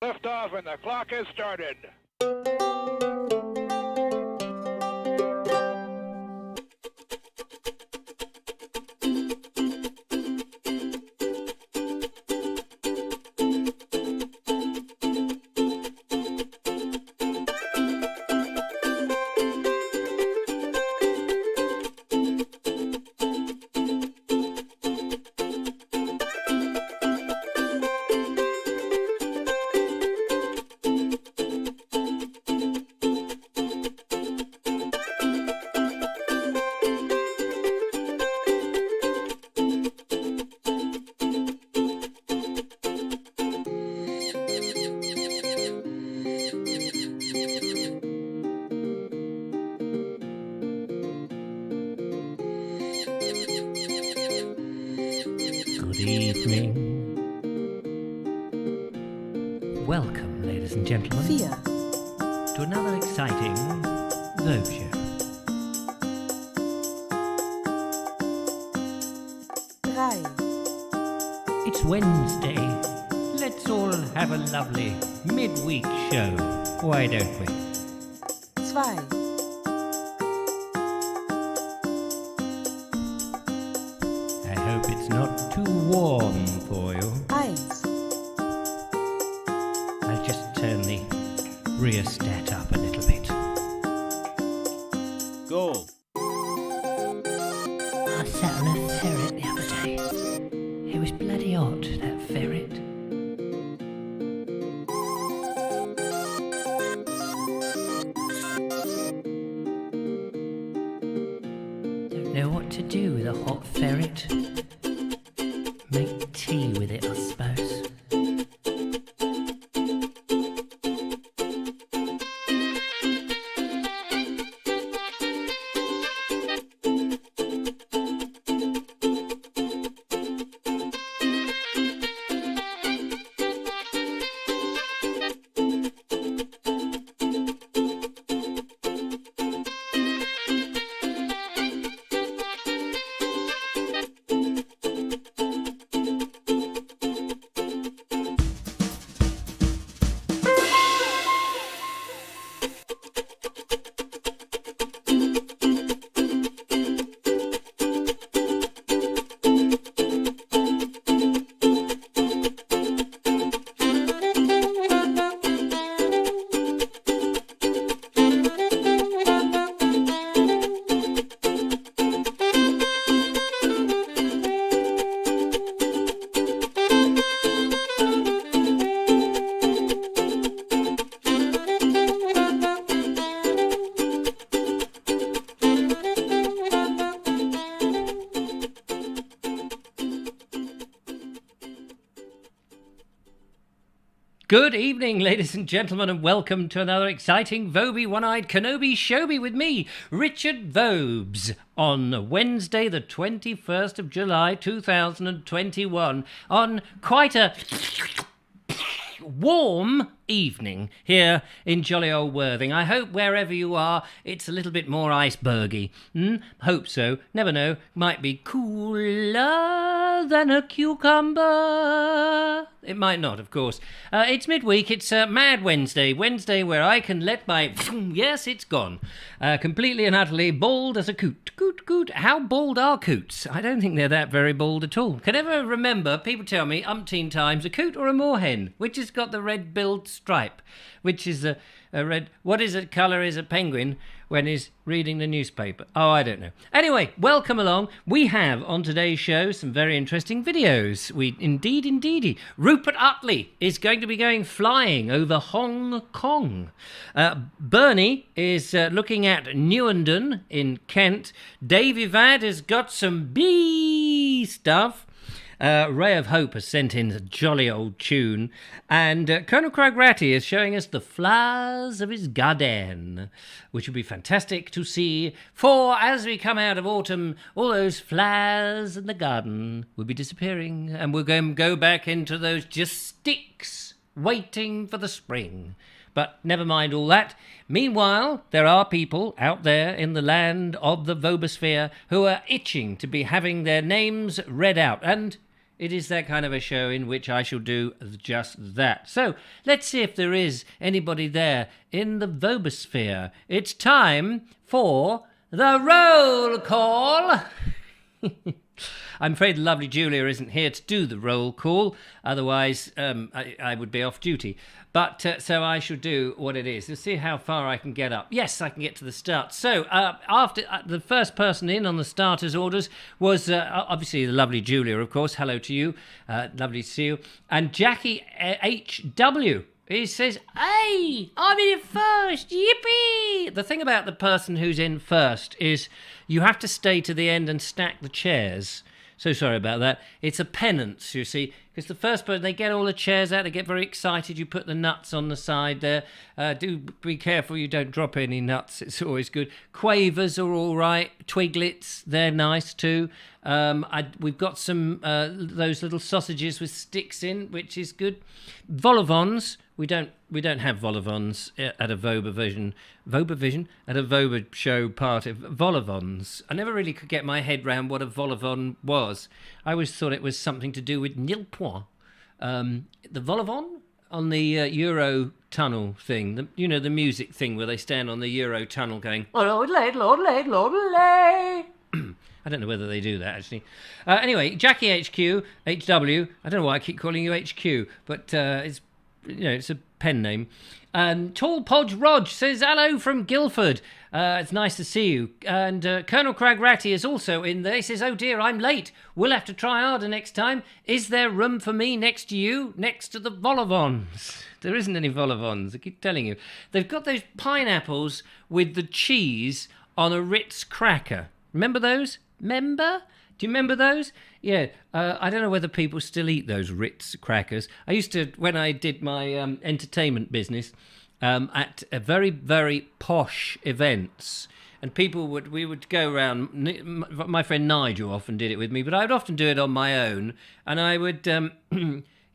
Liftoff and the clock has started. Welcome, ladies and gentlemen, to another exciting Vobes show. 3. It's Wednesday. Let's all have a lovely midweek show. Why don't we? 2. I hope it's not too warm for you. 1. I'll just turn the rheostat up a little bit. Go. I sat on a ferret the other day. It was bloody hot, that ferret. Don't know what to do with a hot ferret. Make tea with it, I suppose. Good evening, ladies and gentlemen, and welcome to another exciting Vobie One-Eyed Kenobi Showbie with me, Richard Vobes, on Wednesday, the 21st of July, 2021, on quite a warm evening here in jolly old Worthing. I hope wherever you are, it's a little bit more icebergy. Hope so. Never know. Might be cooler than a cucumber. It might not, of course. It's midweek. It's Mad Wednesday. Wednesday where I can let my... yes, it's gone. Completely and utterly bald as a coot. Coot. How bald are coots? I don't think they're that very bald at all. Can ever remember, people tell me umpteen times, a coot or a moorhen, which has got the red-billed stripe, which is a red... What is it? Colour is a penguin when he's reading the newspaper. Oh, I don't know. Anyway, welcome along. We have on today's show some very interesting videos. Indeedy. Rupert Utley is going to be going flying over Hong Kong. Bernie is looking at Newenden in Kent. Davey Vad has got some bee stuff. Ray of Hope has sent in a jolly old tune. And Colonel Craig Ratty is showing us the flowers of his garden, which will be fantastic to see. For as we come out of autumn, all those flowers in the garden will be disappearing. And we're going to go back into those just sticks waiting for the spring. But never mind all that. Meanwhile, there are people out there in the land of the Vobosphere who are itching to be having their names read out. And it is that kind of a show in which I shall do just that. So let's see if there is anybody there in the Vobosphere. It's time for the roll call. I'm afraid the lovely Julia isn't here to do the roll call. Otherwise, I would be off duty. But so I shall do what it is. Let's see how far I can get up. Yes, I can get to the start. So after the first person in on the starters' orders was obviously the lovely Julia, of course. Hello to you. Lovely to see you. And Jackie H.W. He says, "Hey, I'm in first, yippee!" The thing about the person who's in first is you have to stay to the end and stack the chairs. So sorry about that. It's a penance, you see, because the first person, they get all the chairs out, they get very excited, you put the nuts on the side there. Do be careful you don't drop any nuts, it's always good. Quavers are all right. Twiglets, they're nice too. We've got some those little sausages with sticks in, which is good. Vol-au-vents, we don't have vol-au-vents at a Vobovision at a Voba show party. Vol-au-vents. I never really could get my head round what a vol-au-vent was. I always thought it was something to do with nil point. The vol-au-vent on the Euro tunnel thing, the music thing where they stand on the Euro tunnel going, Lord, I don't know whether they do that, actually. Anyway, Jackie HQ, HW. I don't know why I keep calling you HQ, but it's a pen name. Tall Podge Rog says, hello from Guildford. It's nice to see you. And Colonel Craig Ratty is also in there. He says, oh dear, I'm late. We'll have to try harder next time. Is there room for me next to you, next to the vol-au-vents? There isn't any vol-au-vents, I keep telling you. They've got those pineapples with the cheese on a Ritz cracker. Remember those? Remember? Do you remember those? Yeah, I don't know whether people still eat those Ritz crackers. I used to, when I did my entertainment business, at a very, very posh events, and we would go around, my friend Nigel often did it with me, but I would often do it on my own, and I would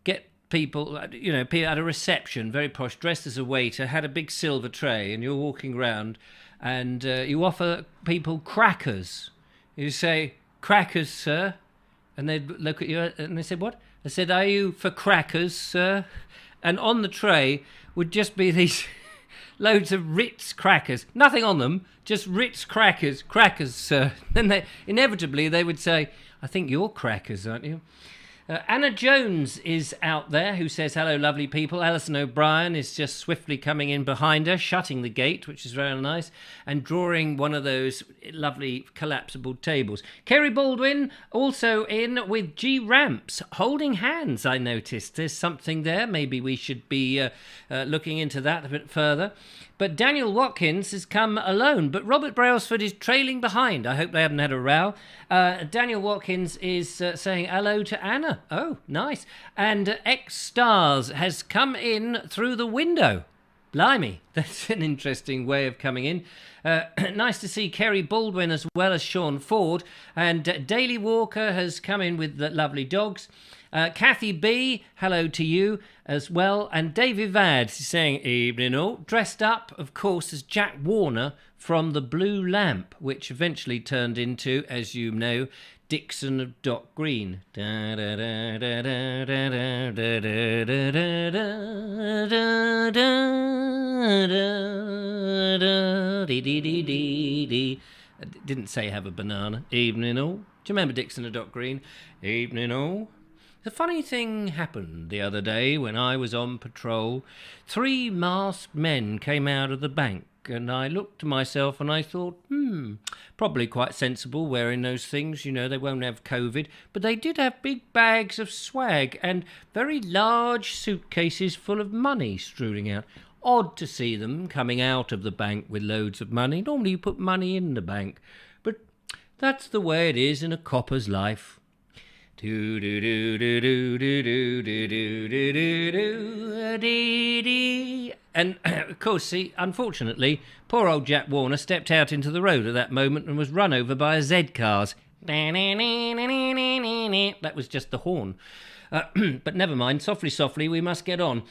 get people, at a reception, very posh, dressed as a waiter, had a big silver tray, and you're walking around, and you offer people crackers. You say, crackers, sir. And they'd look at you and they said, what? I said, are you for crackers, sir? And on the tray would just be these loads of Ritz crackers. Nothing on them, just Ritz crackers, sir. Then inevitably they would say, I think you're crackers, aren't you? Anna Jones is out there, who says, hello, lovely people. Alison O'Brien is just swiftly coming in behind her, shutting the gate, which is very nice, and drawing one of those lovely collapsible tables. Kerry Baldwin also in with G Ramps, holding hands, I noticed. There's something there. Maybe we should be looking into that a bit further. But Daniel Watkins has come alone, but Robert Brailsford is trailing behind. I hope they haven't had a row. Daniel Watkins is saying hello to Anna. Oh, nice. And X-Stars has come in through the window. Blimey, that's an interesting way of coming in. Nice to see Kerry Baldwin as well as Sean Ford. And Daly Walker has come in with the lovely dogs. Kathy B, hello to you as well. And Davey Vad is saying, evening all. Dressed up, of course, as Jack Warner from The Blue Lamp, which eventually turned into, as you know, Dixon of Dock Green. Didn't say have a banana. Evening all. Do you remember Dixon of Dock Green? Evening all. A funny thing happened the other day when I was on patrol. 3 masked men came out of the bank, and I looked to myself and I thought, probably quite sensible wearing those things, they won't have COVID. But they did have big bags of swag and very large suitcases full of money strolling out. Odd to see them coming out of the bank with loads of money. Normally you put money in the bank, but that's the way it is in a copper's life. And of course, see, unfortunately, poor old Jack Warner stepped out into the road at that moment and was run over by a Z-Cars. That was just the horn. But never mind, softly, we must get on.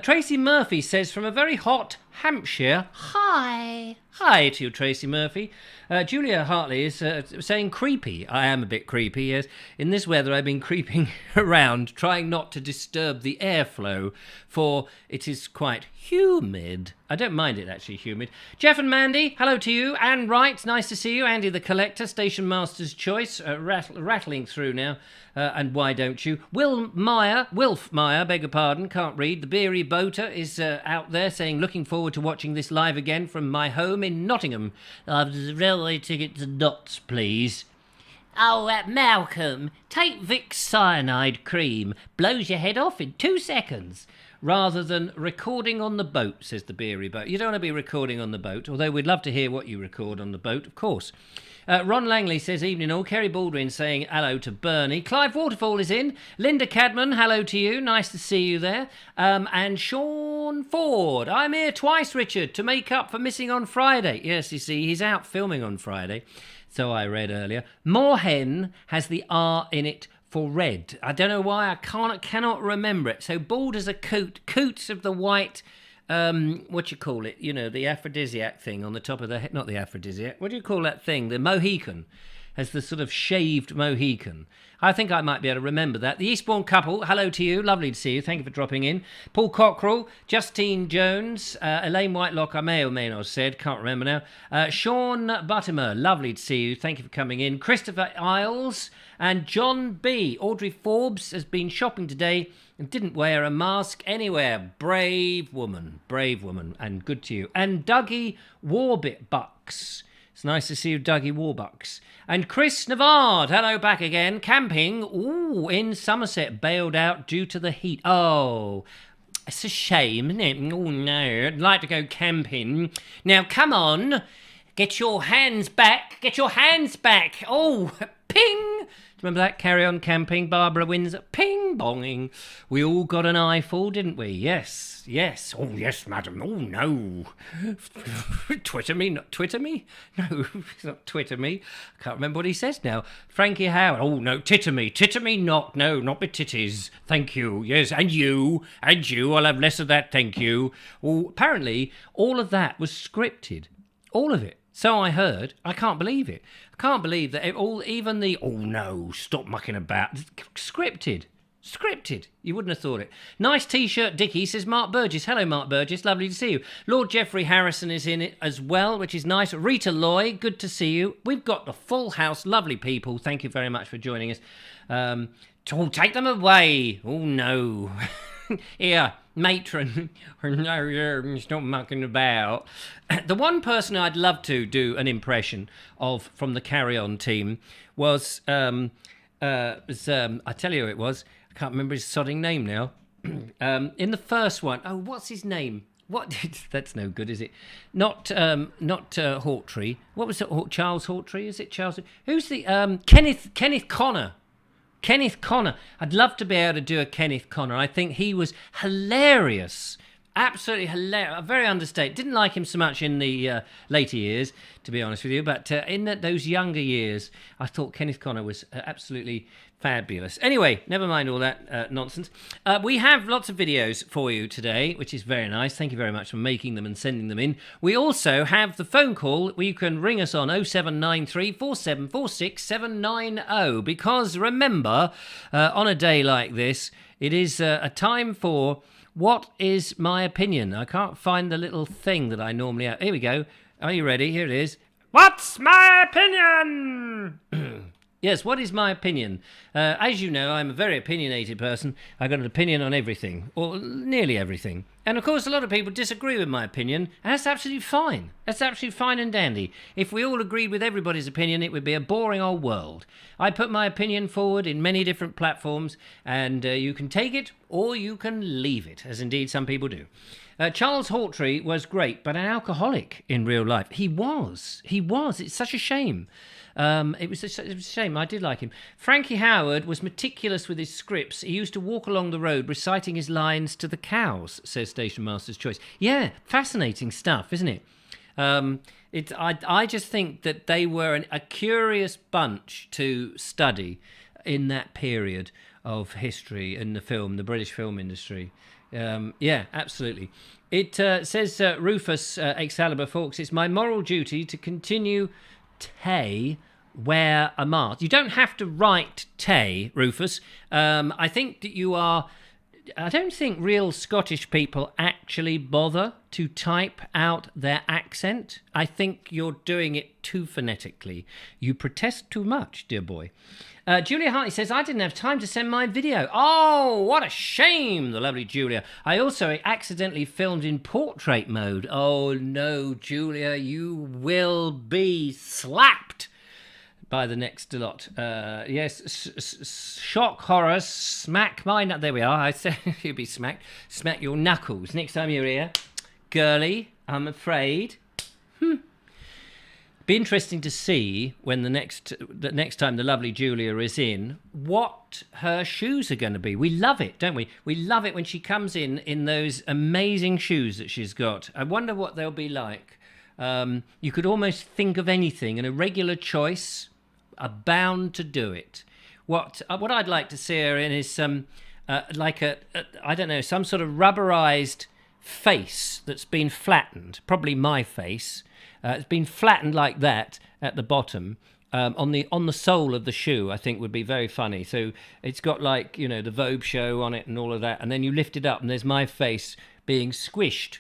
Tracy Murphy says, from a very hot Hampshire. Hi. Hi to you, Tracy Murphy. Julia Hartley is saying creepy. I am a bit creepy, yes. In this weather, I've been creeping around, trying not to disturb the airflow, for it is quite humid. I don't mind it, actually, humid. Jeff and Mandy, hello to you. Anne Wright, nice to see you. Andy the Collector, Station Master's Choice, rattling through now. And why don't you? Wilf Meyer, beg your pardon, can't read. The Beery Boater is out there saying, looking forward to watching this live again from my home in Nottingham. The railway ticket to Notts, please. Oh, Malcolm, take Vicks cyanide cream. Blows your head off in 2 seconds. Rather than recording on the boat, says the Beery Boat. You don't want to be recording on the boat, although we'd love to hear what you record on the boat, of course. Ron Langley says, evening all. Kerry Baldwin saying hello to Bernie. Clive Waterfall is in. Linda Cadman, hello to you. Nice to see you there. And Sean Ford. I'm here twice, Richard, to make up for missing on Friday. Yes, you see, he's out filming on Friday. So I read earlier. Moorhen has the R in it for red. I don't know why. I cannot remember it. So bald as a coot. Coots of the white... what you call it? You know, the aphrodisiac thing on the top of the head. Not the aphrodisiac. What do you call that thing? The Mohican. Has the sort of shaved Mohican. I think I might be able to remember that. The Eastbourne couple, hello to you. Lovely to see you. Thank you for dropping in. Paul Cockrell, Justine Jones, Elaine Whitelock, I may or may not have said. Can't remember now. Sean Buttimer, lovely to see you. Thank you for coming in. Christopher Isles and John B. Audrey Forbes has been shopping today and didn't wear a mask anywhere. Brave woman, and good to you. And Dougie Warbitbucks. It's nice to see you, Dougie Warbucks. And Chris Navard, hello back again. Camping, in Somerset, bailed out due to the heat. Oh, it's a shame, isn't it? Oh, no, I'd like to go camping. Now, come on, get your hands back. Oh, ping. Remember that? Carry On Camping, Barbara Windsor. Ping bonging. We all got an eyeful, didn't we? Yes. Oh, yes, madam. Oh, no. Twitter me? Not Twitter me? No, it's not Twitter me. I can't remember what he says now. Frankie Howard. Oh, no, titter me. Titter me not. No, not with titties. Thank you. Yes, and you. I'll have less of that, thank you. Oh, apparently, all of that was scripted. All of it. So I heard. I can't believe it. I can't believe that even the, oh no, stop mucking about. Scripted. You wouldn't have thought it. Nice T-shirt, Dickie, says Mark Burgess. Hello, Mark Burgess. Lovely to see you. Lord Geoffrey Harrison is in it as well, which is nice. Rita Lloyd, good to see you. We've got the full house. Lovely people. Thank you very much for joining us. Take them away. Oh, no. Here, matron. No, stop mucking about. The one person I'd love to do an impression of from the Carry On team was, I tell you who it was. I can't remember his sodding name now. In the first one, what's his name? What? That's no good, is it? Not Hawtrey. What was it? Charles Hawtrey? Is it Charles? Who's the Kenneth Connor? Kenneth Connor. I'd love to be able to do a Kenneth Connor. I think he was hilarious. Absolutely hilarious. Very understated. Didn't like him so much in the later years, to be honest with you. But in those younger years, I thought Kenneth Connor was absolutely fabulous. Anyway, never mind all that nonsense. We have lots of videos for you today, which is very nice. Thank you very much for making them and sending them in. We also have the phone call where you can ring us on 0793 4746 790. Because remember, on a day like this, it is a time for What Is My Opinion? I can't find the little thing that I normally have. Here we go. Are you ready? Here it is. What's my opinion? Yes, what is my opinion? As you know, I'm a very opinionated person. I've got an opinion on everything, or nearly everything. And of course, a lot of people disagree with my opinion, and that's absolutely fine. That's absolutely fine and dandy. If we all agreed with everybody's opinion, it would be a boring old world. I put my opinion forward in many different platforms, and you can take it or you can leave it, as indeed some people do. Charles Hawtrey was great, but an alcoholic in real life. He was. It's such a shame. It was a shame. I did like him. Frankie Howard was meticulous with his scripts. He used to walk along the road reciting his lines to the cows, says Station Master's Choice. Yeah, fascinating stuff, isn't it? I just think that they were a curious bunch to study in that period of history in the British film industry. Yeah, absolutely. It says, Rufus Excalibur Fawkes, it's my moral duty to continue wear a mask. You don't have to write Rufus. I think that you are... I don't think real Scottish people actually bother to type out their accent. I think you're doing it too phonetically. You protest too much, dear boy. Julia Hartley says, I didn't have time to send my video. Oh, what a shame, the lovely Julia. I also accidentally filmed in portrait mode. Oh, no, Julia, you will be slapped by the next lot. Yes, shock, horror, smack my... There we are. I said you'll be smacked. Smack your knuckles next time you're here. Girly, I'm afraid. Be interesting to see when the next time the lovely Julia is in, what her shoes are going to be. We love it, don't we? We love it when she comes in those amazing shoes that she's got. I wonder what they'll be like. You could almost think of anything, and a regular choice are bound to do it. What I'd like to see her in is some I don't know, some sort of rubberized face that's been flattened, probably my face. It's been flattened like that at the bottom, on the sole of the shoe. I think would be very funny. So it's got, like, you know, the Vobes show on it and all of that, and then you lift it up and there's my face being squished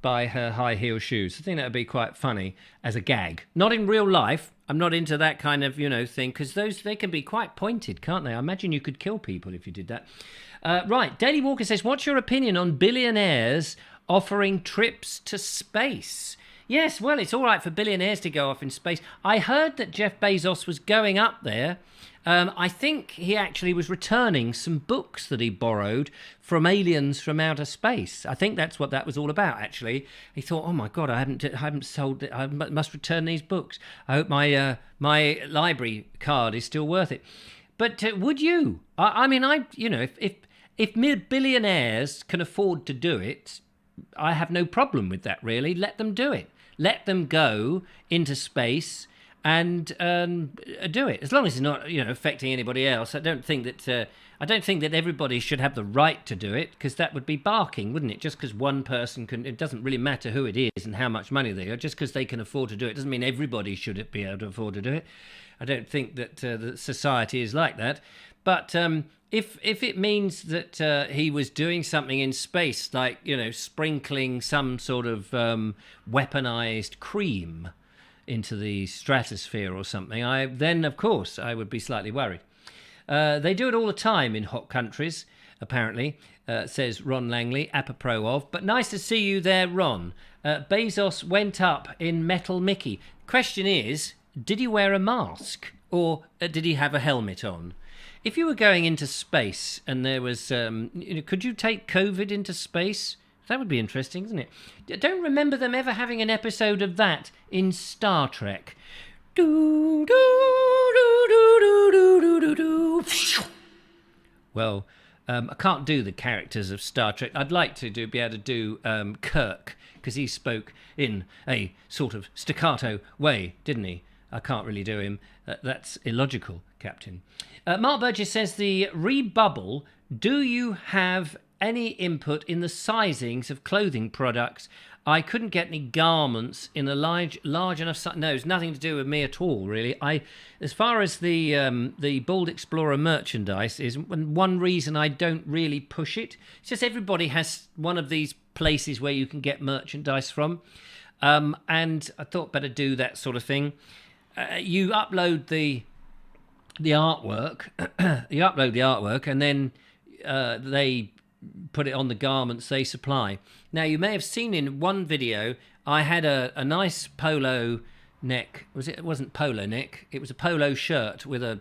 by her high heel shoes. I think that would be quite funny as a gag. Not in real life. I'm not into that kind of, thing, because they can be quite pointed, can't they? I imagine you could kill people if you did that. Right, Daily Walker says, what's your opinion on billionaires offering trips to space? Yes, well, it's all right for billionaires to go off in space. I heard that Jeff Bezos was going up there. I think he actually was returning some books that he borrowed from aliens from outer space. I think that's what that was all about, actually. He thought, oh, my God, I haven't sold it. I must return these books. I hope my library card is still worth it. But would you? If billionaires can afford to do it, I have no problem with that, really. Let them do it. Let them go into space and do it, as long as it's not, affecting anybody else. I don't think that everybody should have the right to do it, because that would be barking, wouldn't it? Just because one person can, it doesn't really matter who it is and how much money they are. Just because they can afford to do it doesn't mean everybody should be able to afford to do it. I don't think that the society is like that. But if it means that he was doing something in space, like, sprinkling some sort of weaponized cream into the stratosphere or something, then of course I would be slightly worried. They do it all the time in hot countries, apparently, says Ron Langley, apropos of. But nice to see you there, Ron. Bezos went up in Metal Mickey. Question is, did he wear a mask, or did he have a helmet on? If you were going into space and there was, could you take COVID into space? That would be interesting, isn't it? I don't remember them ever having an episode of that in Star Trek. Do, do, do, do, do, do, do, do. Well, I can't do the characters of Star Trek. I'd like to be able to do Kirk, because he spoke in a sort of staccato way, didn't he? I can't really do him. That's illogical, Captain. Mark Burgess says, the rebubble, do you have any input in the sizings of clothing products? I couldn't get any garments in a large enough size. No, it's nothing to do with me at all, really. As far as the Bald Explorer merchandise is, one reason I don't really push it. It's just everybody has one of these places where you can get merchandise from, and I thought better do that sort of thing. You upload the artwork, and then they put it on the garments they supply. Now, you may have seen in one video, I had a nice polo neck. It wasn't polo neck. It was a polo shirt with a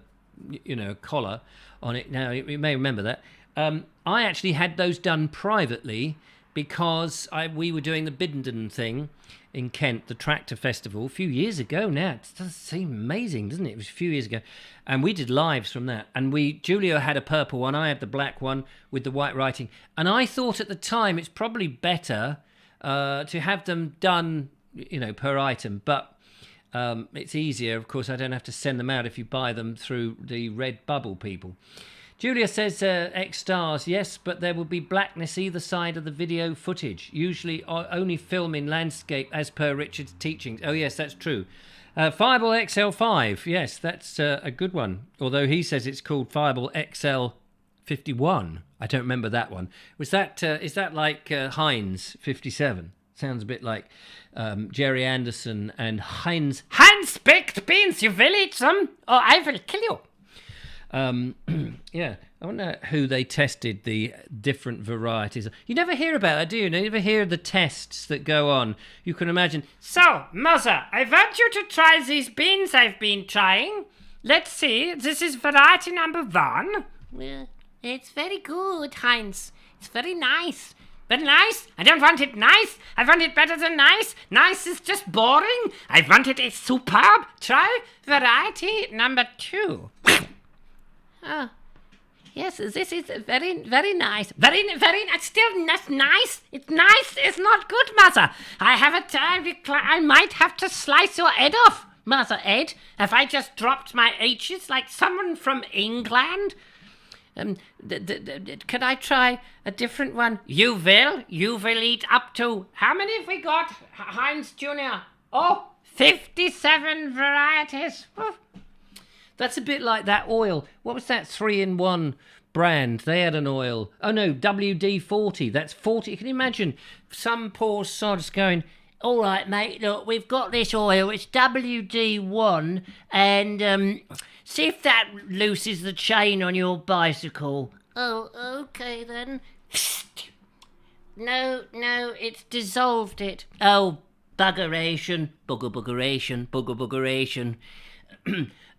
collar on it. Now, you may remember that. I actually had those done privately because we were doing the Biddenden thing in Kent, the Tractor Festival, a few years ago now. It does seem amazing, doesn't it? It was a few years ago. And we did lives from that. And Julio had a purple one, I had the black one with the white writing. And I thought at the time it's probably better to have them done, per item. But it's easier. Of course, I don't have to send them out if you buy them through the Redbubble people. Julia says X stars, yes, but there will be blackness either side of the video footage. Usually only film in landscape as per Richard's teachings. Oh, yes, that's true. Fireball XL5, yes, that's a good one. Although he says it's called Fireball XL51. I don't remember that one. Is that like Heinz 57? Sounds a bit like Jerry Anderson and Heinz. Heinz baked beans, you will eat some, or I will kill you. Yeah, I wonder who they tested the different varieties. You never hear about that, do you? You never hear the tests that go on. You can imagine. So, Mother, I want you to try these beans I've been trying. Let's see. This is variety number 1. Well, it's very good, Heinz. It's very nice. Very nice? I don't want it nice. I want it better than nice. Nice is just boring. I wanted it superb. Try variety number 2. Oh, yes, this is very, very nice. Very, still not nice. It's nice. It's not good, Mother. I have a time. I might have to slice your head off, Mother Ed. Have I just dropped my H's like someone from England? Can I try a different one? You will eat up to... How many have we got, Heinz Jr.? Oh, 57 varieties. Oh. That's a bit like that oil. What was that 3-in-1 brand? They had an oil. Oh, no, WD-40. That's 40. Can you imagine some poor sods going, all right, mate, look, we've got this oil. It's WD-1, and see if that looses the chain on your bicycle. Oh, okay, then. No, it's dissolved it. Oh, buggeration. Buggeration.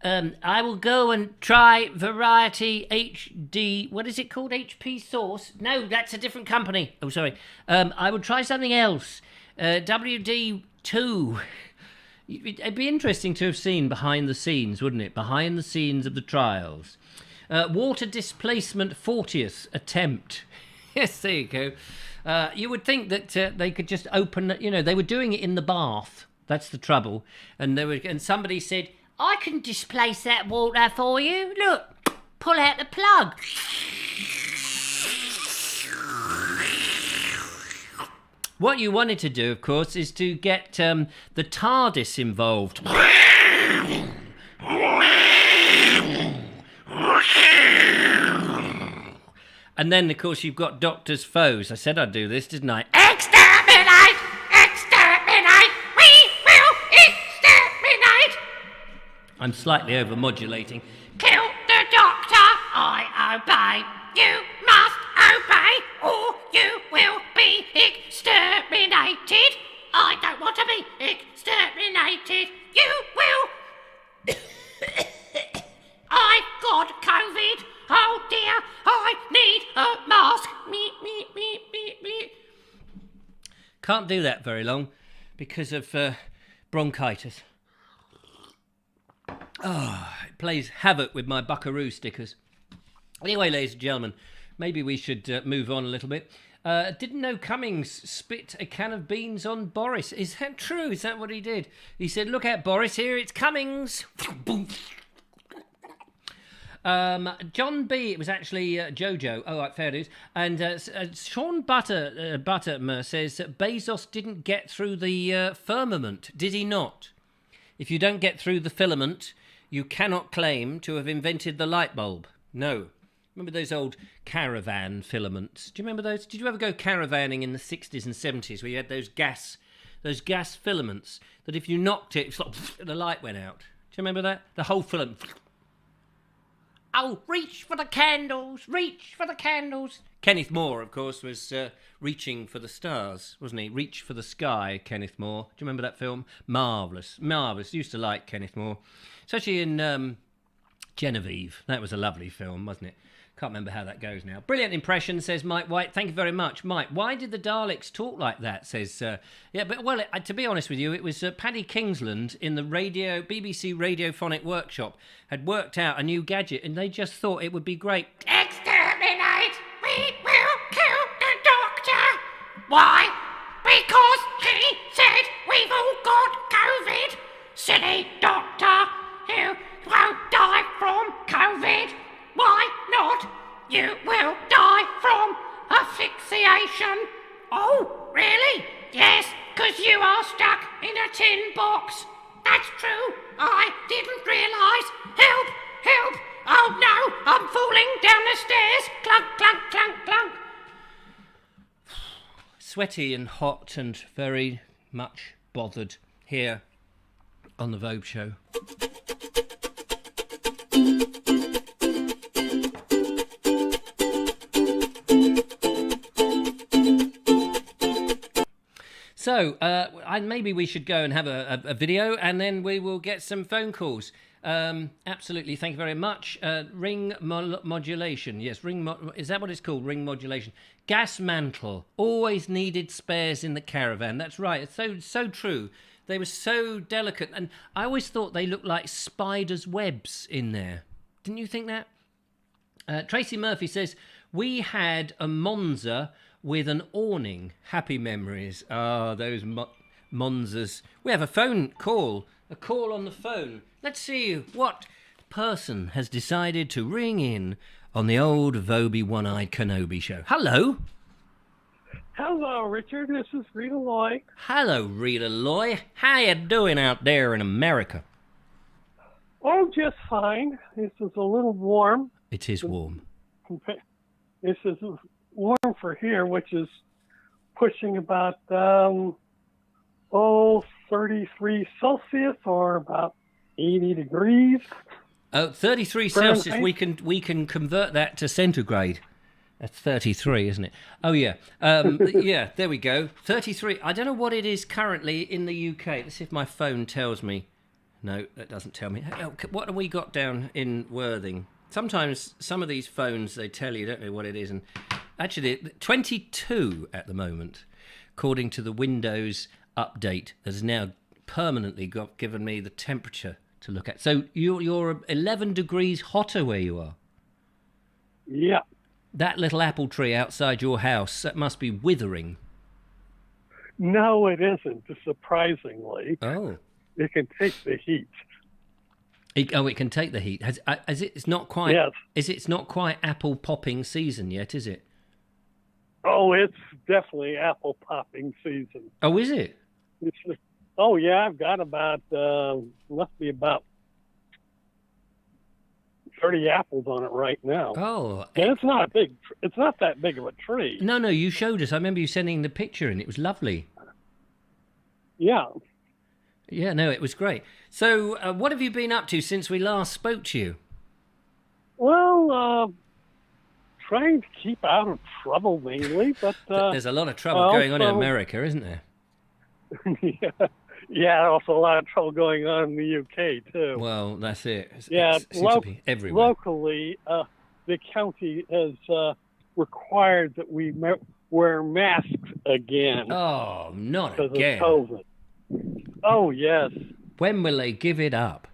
I will go and try variety HD. What is it called? HP Source? No, that's a different company. Oh, sorry. I will try something else. WD2. It'd be interesting to have seen behind the scenes, wouldn't it? Behind the scenes of the trials. Water displacement 40th attempt. Yes, there you go. You would think that they could just open. They were doing it in the bath. That's the trouble. And somebody said, I can displace that water for you. Look, pull out the plug. What you wanted to do, of course, is to get the TARDIS involved. And then, of course, you've got Doctor's foes. I said I'd do this, didn't I? Exterminate! We will exterminate! I'm slightly over-modulating. Kill the Doctor! I obey. You must obey, or you will be exterminated. I don't want to be exterminated. You will. I've got COVID. Oh dear, I need a mask. Me. Can't do that very long because of bronchitis. It plays havoc with my buckaroo stickers. Anyway, ladies and gentlemen, maybe we should move on a little bit. Didn't know Cummings spit a can of beans on Boris. Is that true? Is that what he did? He said, look out, Boris, here it's Cummings. John B, it was actually Jojo. Oh, right, fair dues. And Sean Buttermer says that Bezos didn't get through the firmament. Did he not? If you don't get through the filament, you cannot claim to have invented the light bulb. No. Remember those old caravan filaments? Do you remember those? Did you ever go caravanning in the 60s and 70s where you had those gas filaments that if you knocked it, it's like the light went out? Do you remember that? The whole filament. Oh, reach for the candles, reach for the candles. Kenneth More, of course, was reaching for the stars, wasn't he? Reach for the sky, Kenneth More. Do you remember that film? Marvellous. Used to like Kenneth More. Especially in Genevieve. That was a lovely film, wasn't it? Can't remember how that goes now. Brilliant impression, says Mike White. Thank you very much. Mike, why did the Daleks talk like that, says... to be honest with you, it was Paddy Kingsland in the BBC Radiophonic Workshop had worked out a new gadget and they just thought it would be great. Exterminate! We will kill the Doctor! Why? Because he said we've all got COVID! Silly Doctor! You won't die from COVID! Why not? You will die from asphyxiation. Oh, really? Yes, 'cause you are stuck in a tin box. That's true. I didn't realise. Help! Help! Oh no, I'm falling down the stairs. Clunk, clunk, clunk, clunk. Sweaty and hot and very much bothered here on the Vobes show. So, maybe we should go and have a video, and then we will get some phone calls. Absolutely, thank you very much. Ring modulation, yes, is that what it's called? Ring modulation. Gas mantle, always needed spares in the caravan. That's right, it's so true. They were so delicate, and I always thought they looked like spiders' webs in there. Didn't you think that? Tracy Murphy says, we had a Monza with an awning. Happy memories. Ah, those Monzas. We have a call on the phone. Let's see what person has decided to ring in on the old Vobie One-Eyed Kenobi show. Hello. Hello, Richard. This is Rita Lloyd. Hello, Rita Lloyd. How you doing out there in America? Oh, just fine. This is a little warm. It is warm. This is warm for here, which is pushing about 33 Celsius or about 80 degrees. Oh, 33 Celsius. We can convert that to centigrade. That's 33, isn't it? Oh, yeah. Yeah, there we go. 33. I don't know what it is currently in the UK. Let's see if my phone tells me. No, that doesn't tell me. Oh, what have we got down in Worthing? Sometimes some of these phones, they tell you, don't know what it is. And actually, 22 at the moment, according to the Windows update that has now permanently given me the temperature to look at. So you're 11 degrees hotter where you are. Yeah. That little apple tree outside your house, that must be withering. No, it isn't, surprisingly. Oh. It can take the heat. It can take the heat. It's not quite. Yes. It's not quite apple popping season yet, is it? Oh, it's definitely apple popping season. Oh, is it? Oh, yeah, I've got about, must be about 30 apples on it right now. Oh. And it's not that big of a tree. No, you showed us. I remember you sending the picture, and it was lovely. Yeah. Yeah, no, it was great. So, what have you been up to since we last spoke to you? Well, trying to keep out of trouble mainly, but... There's a lot of trouble going on in America, isn't there? Yeah, also a lot of trouble going on in the UK, too. Well, that's it. It seems to be everywhere. Locally, the county has required that we wear masks again. Oh, not because again. Of COVID. Oh, yes. When will they give it up?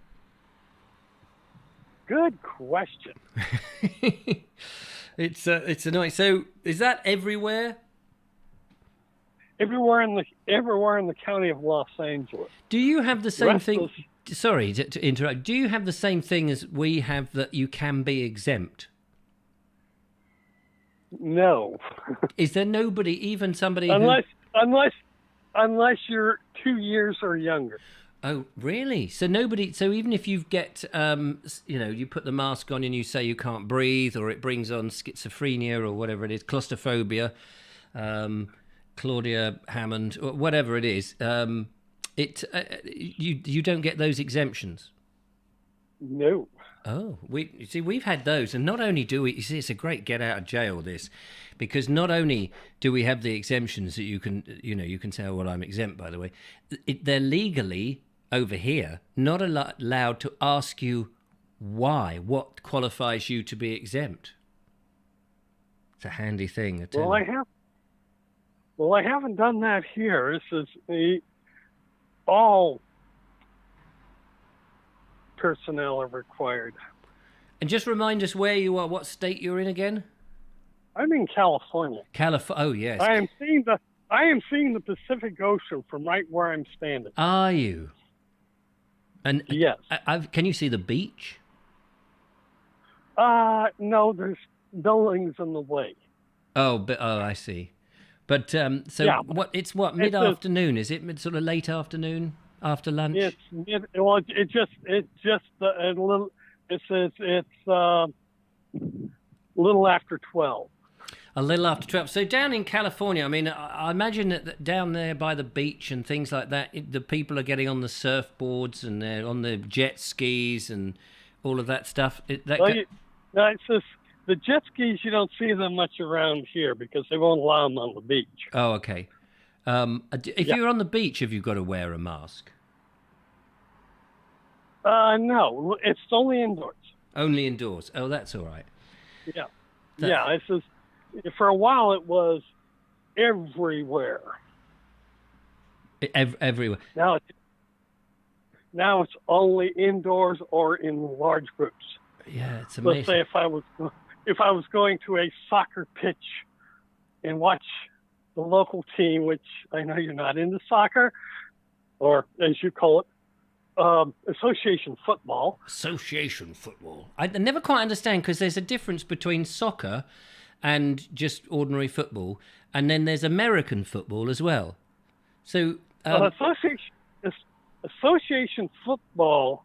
Good question. It's annoying. So, is that everywhere? Everywhere in the county of Los Angeles. Do you have the same thing? Sorry to interrupt. Do you have the same thing as we have, that you can be exempt? No. Is there nobody, even somebody unless you're 2 years or younger. Oh, really? So nobody. So even if you get, you put the mask on and you say you can't breathe, or it brings on schizophrenia or whatever it is, claustrophobia, Claudia Hammond, or whatever it is, you don't get those exemptions. No. Oh, we've had those, and not only do we, you see, it's a great get out of jail, this, because not only do we have the exemptions that you can say, oh, well, I'm exempt, by the way, they're legally over here not allowed to ask you why, what qualifies you to be exempt. It's a handy thing. Well, I haven't done that here. This is all personnel are required. And just remind us where you are, what state you're in again? I'm in California. Oh, yes. I am seeing the Pacific Ocean from right where I'm standing. Are you? And yes. Can you see the beach? No, buildings in the way. Oh, I see. But so Yeah. It's mid-afternoon? Is it sort of late afternoon after lunch? It's just a little. It says it's a little after 12. A little after 12. So down in California, I mean, I imagine that down there by the beach and things like that, the people are getting on the surfboards and they're on the jet skis and all of that stuff. It's just the jet skis. You don't see them much around here because they won't allow them on the beach. Oh, okay. If you're on the beach, have you got to wear a mask? No, it's only indoors. Only indoors. Oh, that's all right. Yeah. It's just, for a while it was everywhere. Everywhere. Now it's only indoors or in large groups. Yeah, it's amazing. Let's say if I was going to a soccer pitch and watch the local team, which I know you're not into soccer, or as you call it, association football. Association football. I never quite understand because there's a difference between soccer and just ordinary football, and then there's American football as well. So association football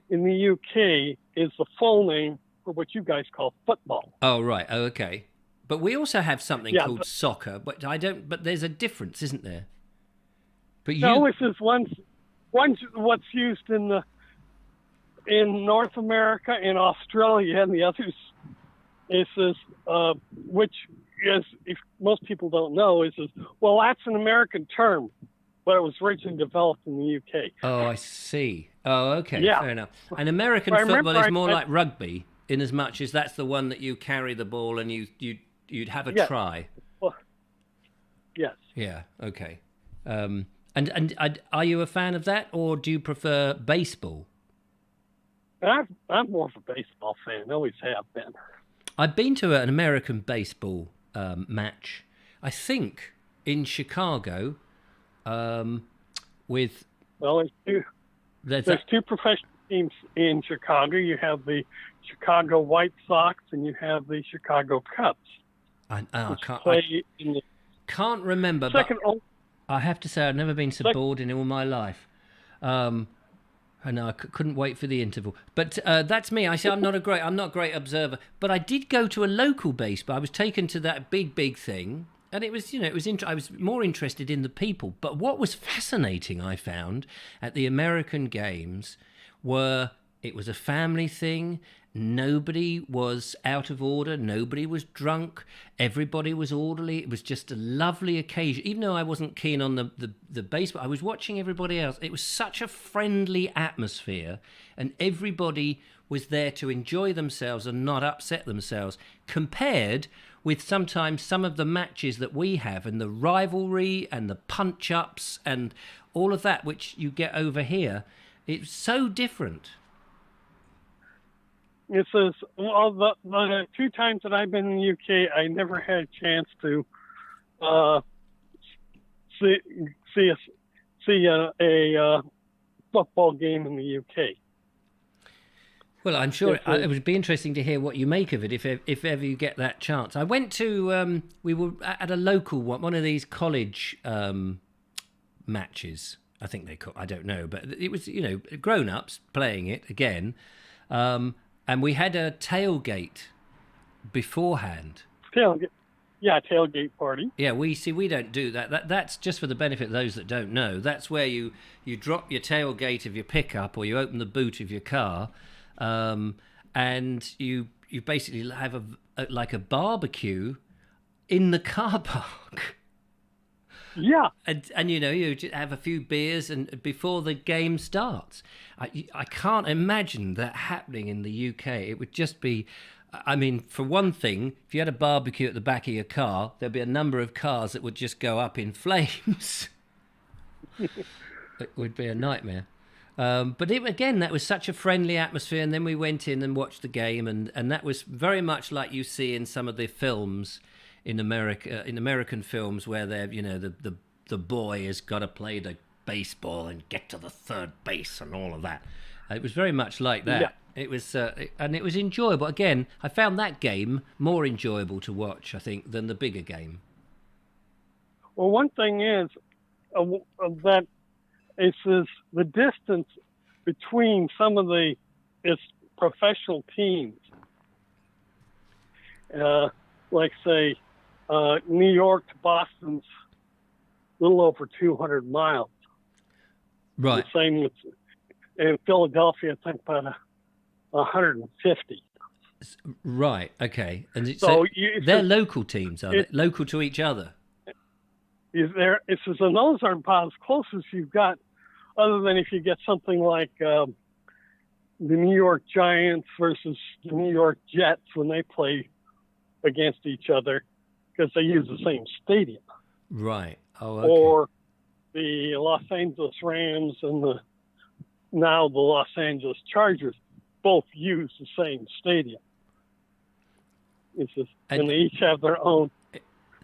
in the UK is the full name for what you guys call football. Oh right. Oh okay. But we also have something called soccer. But But there's a difference, isn't there? But this is one's what's used in North America and Australia, and the others is which is, if most people don't know, well, that's an American term, but it was originally developed in the UK. Oh, I see. Oh, okay, yeah. Fair enough. And American football is more like rugby, in as much as that's the one that you carry the ball and you'd have a try. Well, yes. Yeah. Okay. And are you a fan of that, or do you prefer baseball? I'm more of a baseball fan. Always have been. I've been to an American baseball match, I think, in Chicago, with... Well, there's two professional teams in Chicago. You have the Chicago White Sox and you have the Chicago Cubs. I can't remember, but I have to say I've never been so bored in all my life. I know I couldn't wait for the interval, but that's me. I say I'm not a great observer, but I did go to a local baseball. I was taken to that big thing, and it was I was more interested in the people. But what was fascinating, I found at the American games, it was a family thing. Nobody was out of order. Nobody was drunk. Everybody was orderly. It was just a lovely occasion. Even though I wasn't keen on the baseball, I was watching everybody else. It was such a friendly atmosphere, and everybody was there to enjoy themselves and not upset themselves, compared with sometimes some of the matches that we have, and the rivalry and the punch-ups and all of that, which you get over here. It's so different. It says, well, the two times that I've been in the UK, I never had a chance to see a football game in the UK. Well, I'm sure it would be interesting to hear what you make of it if ever you get that chance. I went to we were at a local one of these college matches. I think they call, I don't know, but it was grown-ups playing it again. And we had a tailgate beforehand. Tailgate party. Yeah, we don't do that. That's just for the benefit of those that don't know. That's where you drop your tailgate of your pickup, or you open the boot of your car, and you basically have a barbecue in the car park. Yeah, and you just have a few beers and before the game starts. I can't imagine that happening in the UK. It would just be, I mean, for one thing, if you had a barbecue at the back of your car, there'd be a number of cars that would just go up in flames. It would be a nightmare. But again, that was such a friendly atmosphere, and then we went in and watched the game, and that was very much like you see in some of the films in America, in American films, where they're, the boy has got to play the baseball and get to the third base and all of that. It was very much like that. Yeah. It was, and it was enjoyable. Again, I found that game more enjoyable to watch, I think, than the bigger game. Well, one thing is that it says the distance between some of its professional teams, like say New York to Boston's a little over 200 miles. Right. The same with in Philadelphia, I think about 150. Right. Okay. And So they're local teams, are they? Local to each other. It says, and those aren't about as close as you've got, other than if you get something like the New York Giants versus the New York Jets when they play against each other, because they use the same stadium. Right. Oh, okay. Or the Los Angeles Rams and now the Los Angeles Chargers both use the same stadium. It's just, and they each have their own.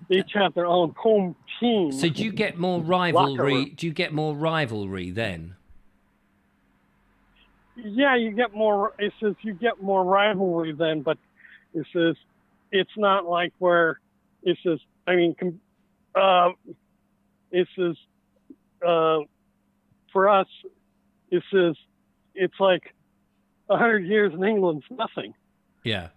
They each have their own home team. So do you get more rivalry? Do you get more rivalry then? Yeah, you get more. It says you get more rivalry then, but it says it's not like where it says. I mean, it says for us, it says it's like 100 years in England's nothing. Yeah.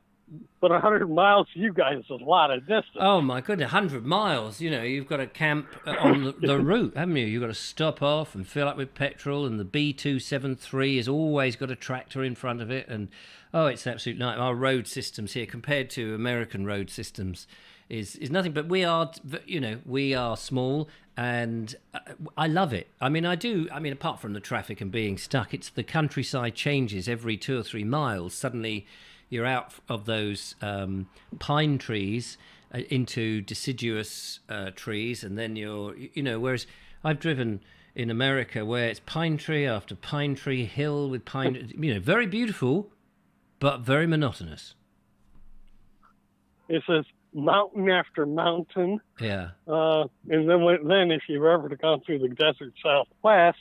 But 100 miles to you guys is a lot of distance. Oh, my goodness, 100 miles. You know, you've got to camp on the route, haven't you? You've got to stop off and fill up with petrol, and the B273 has always got a tractor in front of it. And, oh, it's an absolute nightmare. Our road systems here, compared to American road systems, is nothing. But we are, you know, we are small, and I love it. I mean, I do. I mean, apart from the traffic and being stuck, it's the countryside changes every 2 or 3 miles. Suddenly you're out of those pine trees into deciduous trees, and then you're, you know, whereas I've driven in America where it's pine tree after pine tree, hill with pine, you know, very beautiful, but very monotonous. It says mountain after mountain. Yeah. And then if you've ever gone through the desert Southwest,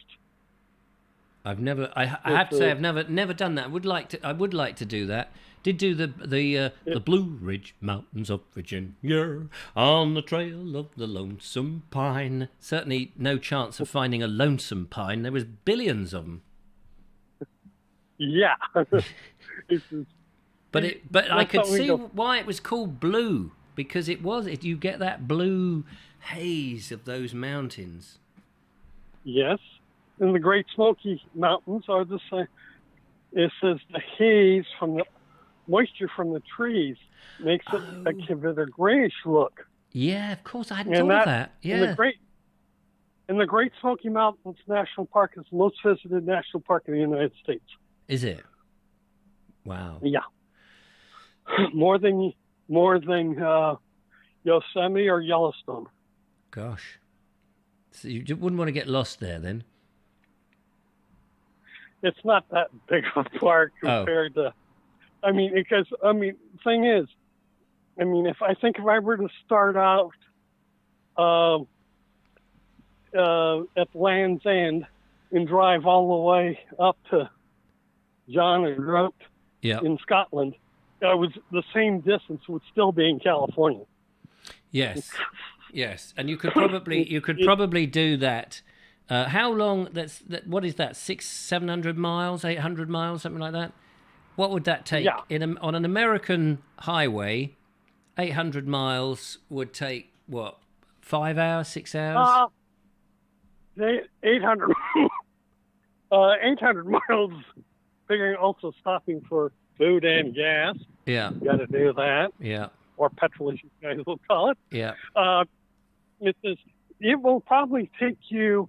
I've never. I have to say, I've never done that. I would like to do that. Did do the Blue Ridge Mountains of Virginia on the trail of the lonesome pine. Certainly, no chance of finding a lonesome pine. There was billions of them. Yeah. But I could see why it was called blue, because you get that blue haze of those mountains. Yes. And the Great Smoky Mountains are the same. It says the haze from the moisture from the trees makes it give it a grayish look. Yeah, of course. I hadn't thought of that. Yeah. And the Great Smoky Mountains National Park is the most visited national park in the United States. Is it? Wow. Yeah. More than Yosemite or Yellowstone. Gosh. So you wouldn't want to get lost there then? It's not that big of a park compared to, thing is, if I were to start out at Land's End and drive all the way up to John and Rote in Scotland, the same distance would still be in California. Yes, yes, and you could probably do that. How long? What is that? 600-700 miles, 800 miles, something like that. What would that take? Yeah. On an American highway, 800 miles would take what? 5 hours, 6 hours? 800 miles, figuring also stopping for food and gas. Yeah. You got to do that. Yeah. Or petrol, as you guys will call it. Yeah. It will probably take you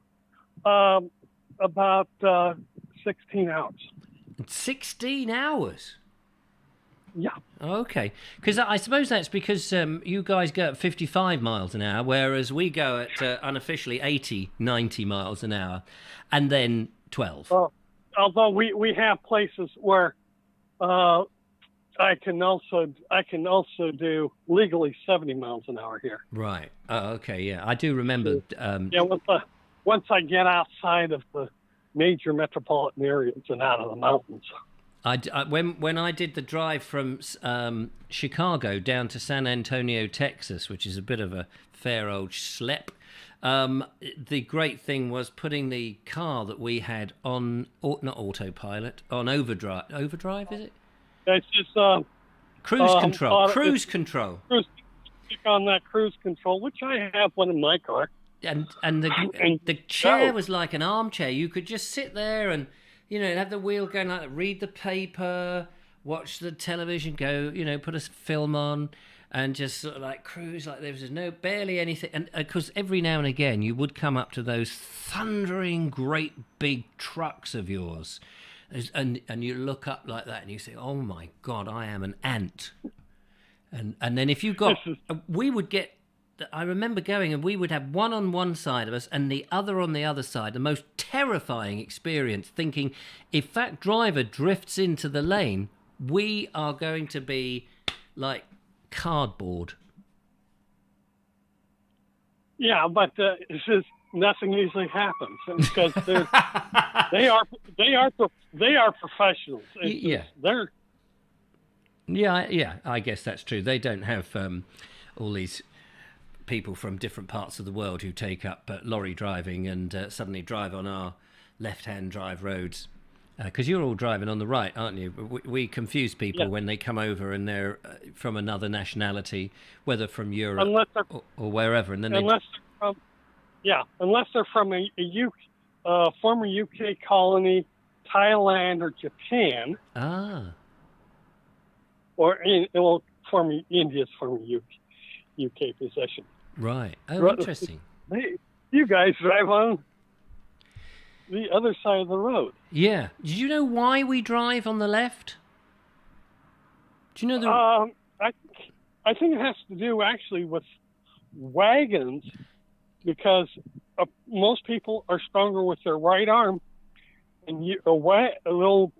about 16 hours. 16 hours? Yeah. Okay. Because I suppose that's because you guys go at 55 miles an hour, whereas we go at unofficially 80, 90 miles an hour, and then 12. Although we have places where I can also do legally 70 miles an hour here. Right. Oh, okay. Yeah, I do remember. Once I get outside of the major metropolitan areas and out of the mountains. When I did the drive from Chicago down to San Antonio, Texas, which is a bit of a fair old schlep, the great thing was putting the car that we had on, not autopilot, on overdrive. Overdrive, is it? It's just cruise control. Cruise control. Click on that cruise control, which I have one in my car. And the chair was like an armchair. You could just sit there and, you know, have the wheel going, like read the paper, watch the television, go, you know, put a film on, and just sort of like cruise like there was barely anything. And because every now and again you would come up to those thundering great big trucks of yours, and you look up like that and you say, oh my God, I am an ant. And then if you got, we would get, I remember going and we would have one on one side of us and the other on the other side. The most terrifying experience, thinking if that driver drifts into the lane, we are going to be like cardboard. Yeah, but it's just nothing usually happens because they are professionals. Yeah, I guess that's true. They don't have all these people from different parts of the world who take up lorry driving and suddenly drive on our left-hand drive roads. Because you're all driving on the right, aren't you? We confuse people when they come over and they're from another nationality, whether from Europe or wherever. And then unless they're from a former UK colony, Thailand or Japan. Ah. Or former India's former UK possession. Right. Oh, interesting. You guys drive on the other side of the road. Yeah. Did you know why we drive on the left? Do you know I think it has to do actually with wagons, because most people are stronger with their right arm, and a little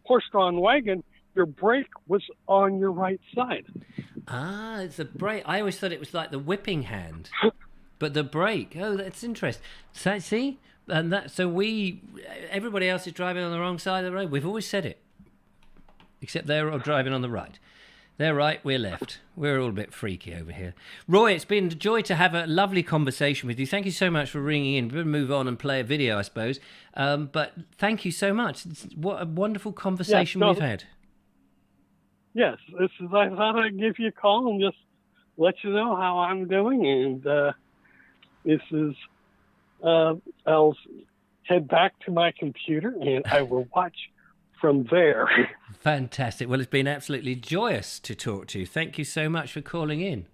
horse-drawn wagon, your brake was on your right side. Ah, it's the brake. I always thought it was like the whipping hand, but the brake. Oh, that's interesting. So, see, and everybody else is driving on the wrong side of the road. We've always said it, except they're all driving on the right. They're right, we're left. We're all a bit freaky over here. Roy, it's been a joy to have a lovely conversation with you. Thank you so much for ringing in. We'll move on and play a video, I suppose. But thank you so much. What a wonderful conversation we've had. Yes, I thought I'd give you a call and just let you know how I'm doing. And I'll head back to my computer and I will watch from there. Fantastic. Well, it's been absolutely joyous to talk to you. Thank you so much for calling in.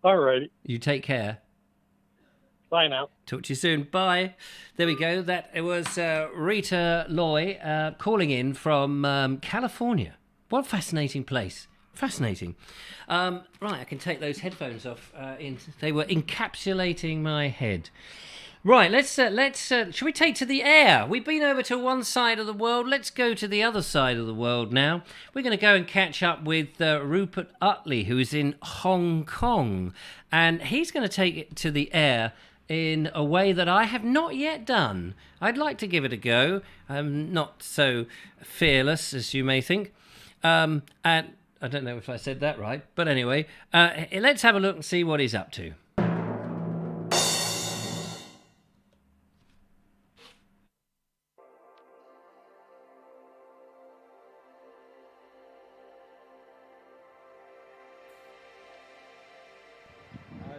All righty. You take care. Bye now. Talk to you soon. Bye. There we go. That was Rita Lloyd calling in from California. What a fascinating place. Fascinating. Right, I can take those headphones off. They were encapsulating my head. Right, let's should we take to the air? We've been over to one side of the world. Let's go to the other side of the world now. We're going to go and catch up with Rupert Utley, who is in Hong Kong. And he's going to take it to the air in a way that I have not yet done. I'd like to give it a go. I'm not so fearless as you may think. And I don't know if I said that right, but anyway, let's have a look and see what he's up to.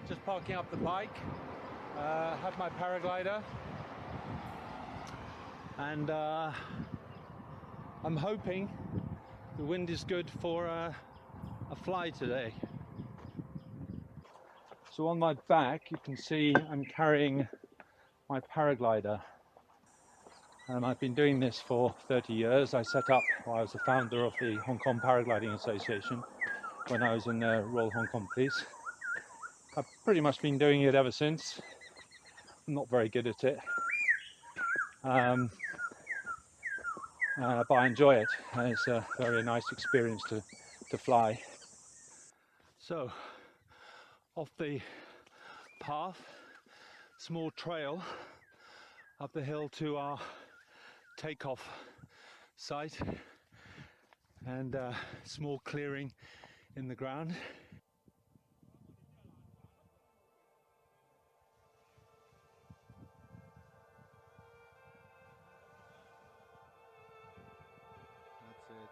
Just parking up the bike, have my paraglider, and I'm hoping the wind is good for a fly today. So on my back you can see I'm carrying my paraglider. I've been doing this for 30 years. I set up, I was the founder of the Hong Kong Paragliding Association when I was in the Royal Hong Kong Police. I've pretty much been doing it ever since. I'm not very good at it. But I enjoy it. It's a very nice experience to fly. So, off the path, small trail, up the hill to our takeoff site and a small clearing in the ground. That's it.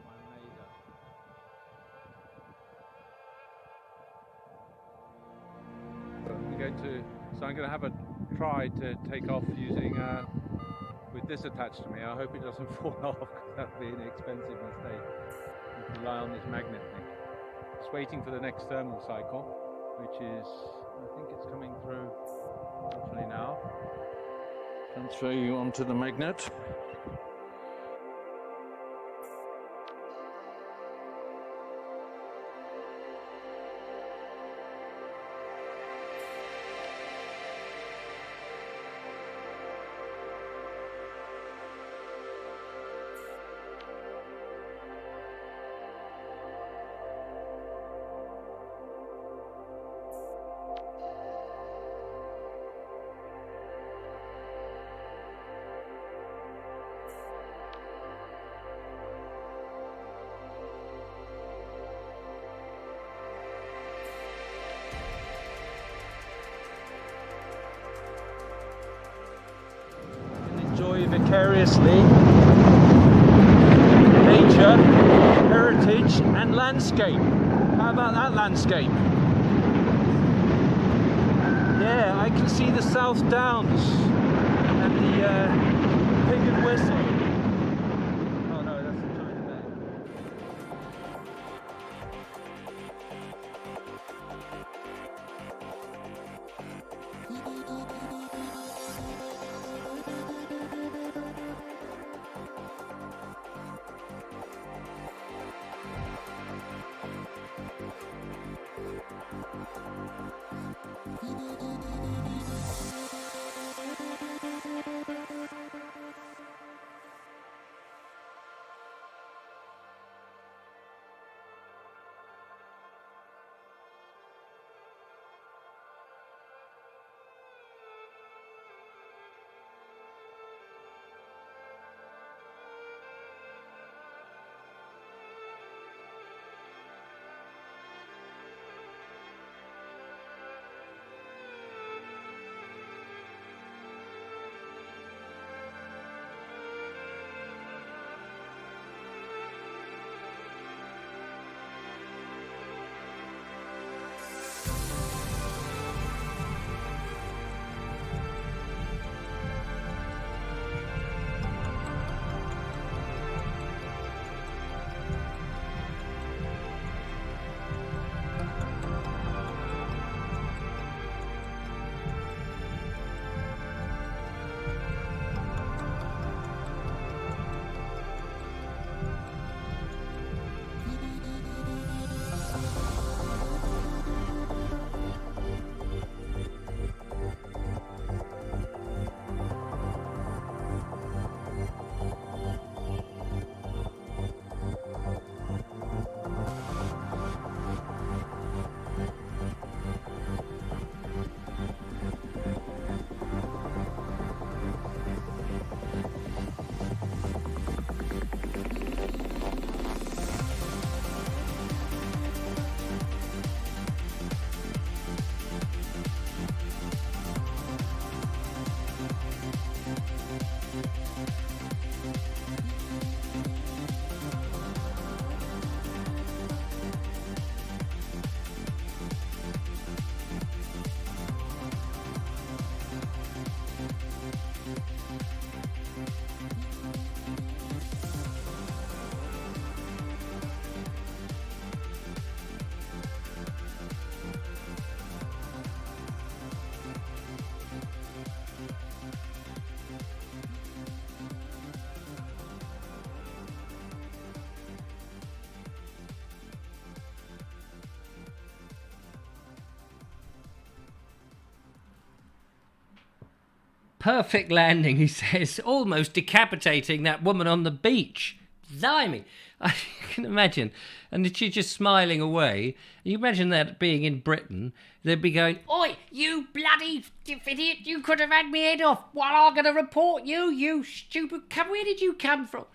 I made it. I'm going to have a try to take off using with this attached to me. I hope it doesn't fall off, because that would be an expensive mistake. You can rely on this magnet thing. Just waiting for the next thermal cycle, which is, I think it's coming through hopefully now. Transfer you onto the magnet. Enjoy vicariously nature, heritage and landscape. How about that landscape? Yeah, I can see the South Downs and the Pig and Whistle. Oh no, that's the China Bay. Perfect landing, he says, almost decapitating that woman on the beach. blimey. I can imagine. And she's just smiling away. You imagine that being in Britain, they'd be going, Oi, you bloody idiot, you could have had me head off. Well, I'm going to report you, you stupid... Where did you come from?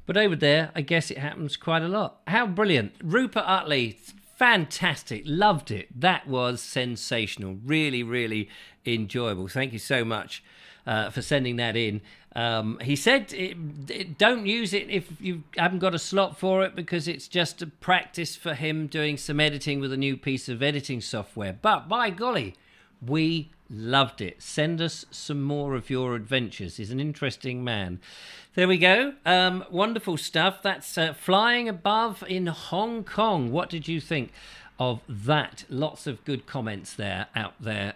but over there, I guess it happens quite a lot. How brilliant. Rupert Utley, fantastic. Loved it. That was sensational. Really, really enjoyable. Thank you so much for sending that in. He said don't use it if you haven't got a slot for it, because it's just a practice for him doing some editing with a new piece of editing software. But by golly, we loved it. Send us some more of your adventures. He's an interesting man. There we go. Wonderful stuff. That's Flying Above in Hong Kong. What did you think of that? Lots of good comments there out there.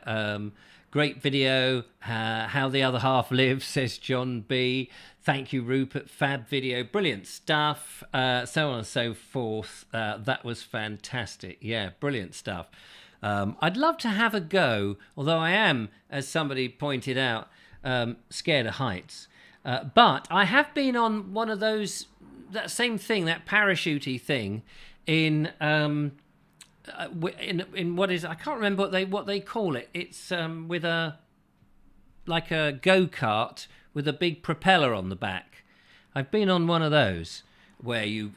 Great video. How the Other Half Lives, says John B. Thank you, Rupert. Fab video. Brilliant stuff. So on and so forth. That was fantastic. Yeah, brilliant stuff. I'd love to have a go, although I am, as somebody pointed out, scared of heights. But I have been on one of those, that same thing, that parachutey thing, in what is, I can't remember what they call it. It's with like a go-kart with a big propeller on the back. I've been on one of those where you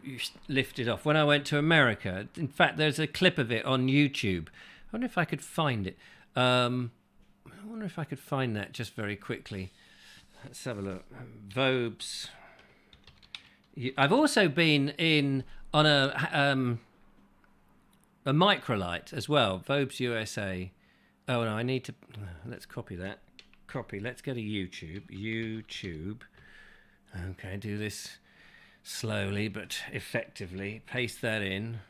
lift it off when I went to America. In fact, there's a clip of it on YouTube. I wonder if I could find it. I wonder if I could find that just very quickly. Let's have a look. Vobes. I've also been on a Microlight as well. Vobes USA. Oh no, I need to. Let's copy that. Copy. Let's go to YouTube. YouTube. Okay, do this slowly but effectively. Paste that in.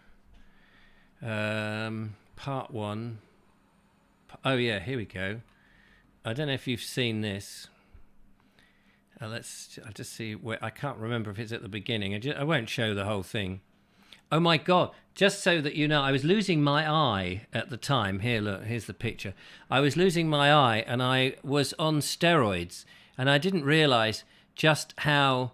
Part 1. Oh yeah, here we go. I don't know if you've seen this. I'll just see where. I can't remember if it's at the beginning. I won't show the whole thing. Oh my God! Just so that you know, I was losing my eye at the time. Here, look. Here's the picture. I was losing my eye, and I was on steroids, and I didn't realise just how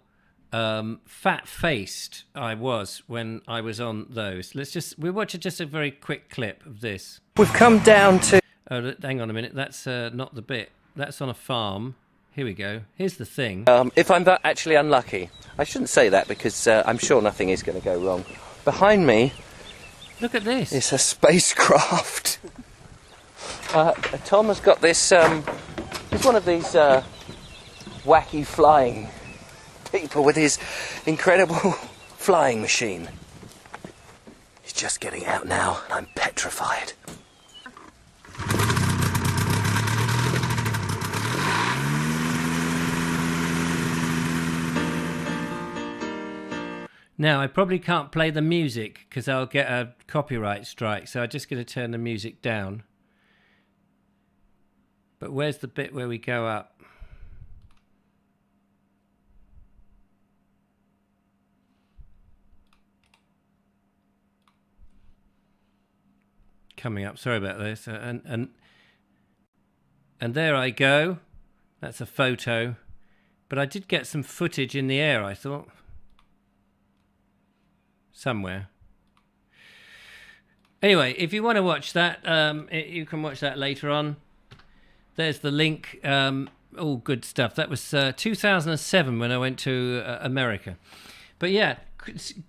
fat-faced I was when I was on those. We'll watch just a very quick clip of this. We've come down to. Oh, hang on a minute. That's not the bit. That's on a farm. Here we go. Here's the thing. If I'm actually unlucky, I shouldn't say that because I'm sure nothing is going to go wrong. Behind me, look at this. It's a spacecraft. Tom has got this. He's one of these wacky flying people with his incredible flying machine. He's just getting out now, and I'm petrified. Now, I probably can't play the music because I'll get a copyright strike, so I'm just going to turn the music down. But where's the bit where we go up? Coming up, sorry about this. And there I go. That's a photo. But I did get some footage in the air, I thought. Somewhere. Anyway, if you want to watch that, you can watch that later on. There's the link. All good stuff. That was 2007 when I went to America. But yeah,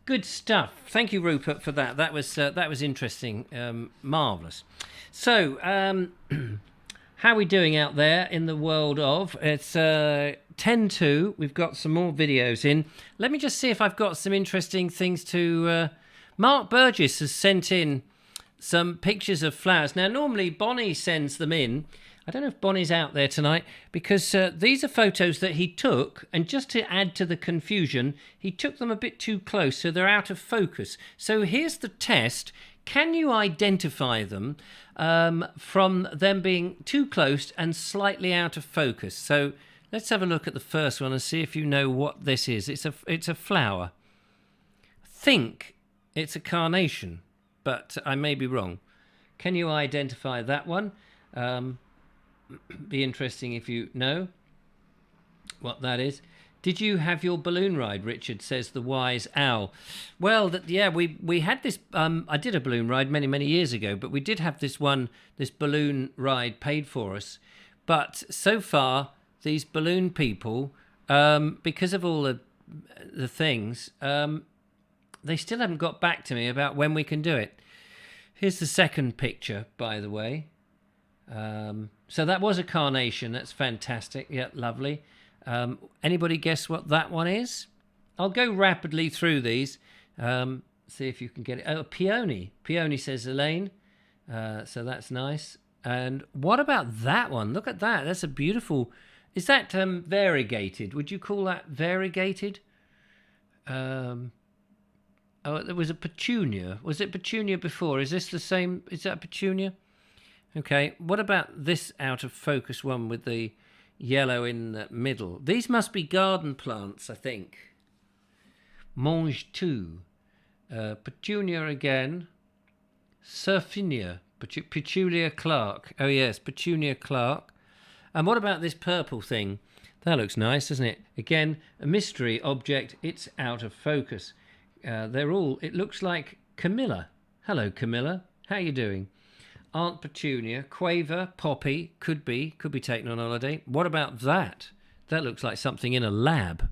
good stuff. Thank you, Rupert, for that. That was interesting. Marvellous. So, how are we doing out there in the world of? It's 10:02. We've got some more videos in. Let me just see if I've got some interesting things to... Mark Burgess has sent in some pictures of flowers. Now, normally Bonnie sends them in. I don't know if Bonnie's out there tonight, because these are photos that he took, and just to add to the confusion, he took them a bit too close, so they're out of focus. So here's the test. Can you identify them from them being too close and slightly out of focus? So let's have a look at the first one and see if you know what this is. It's a flower. I think it's a carnation, but I may be wrong. Can you identify that one? Be interesting if you know what that is. Did you have your balloon ride, Richard, says the wise owl. Well, we had this, I did a balloon ride many, many years ago, but we did have this balloon ride paid for us. But so far, these balloon people, because of all the things, they still haven't got back to me about when we can do it. Here's the second picture, by the way. So that was a carnation. That's fantastic. Yeah, lovely. Anybody guess what that one is? I'll go rapidly through these. See if you can get it. Oh, peony. Peony, says Elaine. So that's nice. And what about that one? Look at that. That's a beautiful... Is that variegated? Would you call that variegated? Oh, there was a petunia. Was it petunia before? Is this the same? Is that petunia? Okay. What about this out of focus one with the yellow in the middle? These must be garden plants, I think. Mange tout. Petunia again. Surfinia. Petunia Clark. Oh, yes, Petunia Clark. And what about this purple thing? That looks nice, doesn't it? Again, a mystery object. It's out of focus. They're all... It looks like Camilla. Hello, Camilla. How you doing? Aunt Petunia, Quaver, Poppy, could be taken on holiday. What about that? That looks like something in a lab.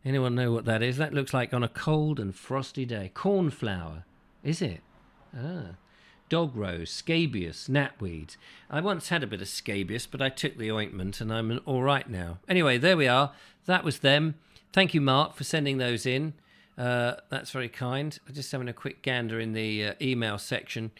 Anyone know what that is? That looks like on a cold and frosty day. Cornflower, is it? Ah. Dog rose, scabious, gnatweeds. I once had a bit of scabious, but I took the ointment and I'm all right now. Anyway, there we are. That was them. Thank you, Mark, for sending those in. That's very kind. I'm just having a quick gander in the email section.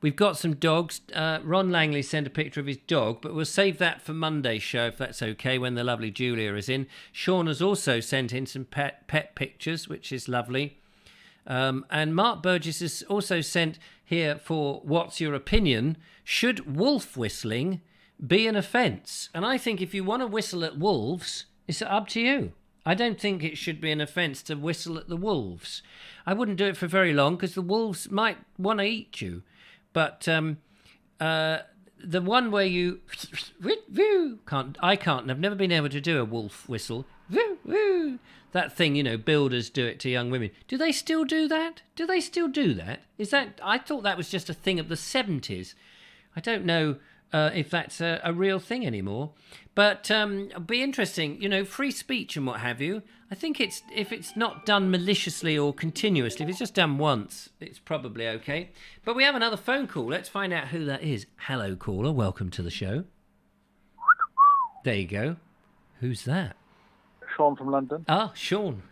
We've got some dogs. Ron Langley sent a picture of his dog, but we'll save that for Monday's show if that's okay, when the lovely Julia is in. Sean has also sent in some pet pictures, which is lovely. And Mark Burgess has also sent here for what's your opinion? Should wolf whistling be an offence? And I think if you want to whistle at wolves, it's up to you. I don't think it should be an offence to whistle at the wolves. I wouldn't do it for very long because the wolves might want to eat you. But the one where you I've never been able to do a wolf whistle. That thing, builders do it to young women. Do they still do that? Is that? I thought that was just a thing of the 70s. I don't know if that's a real thing anymore. But it'll be interesting, free speech and what have you. I think if it's not done maliciously or continuously, if it's just done once, it's probably okay. But we have another phone call. Let's find out who that is. Hello, caller. Welcome to the show. There you go. Who's that? Sean from London. Ah, Sean.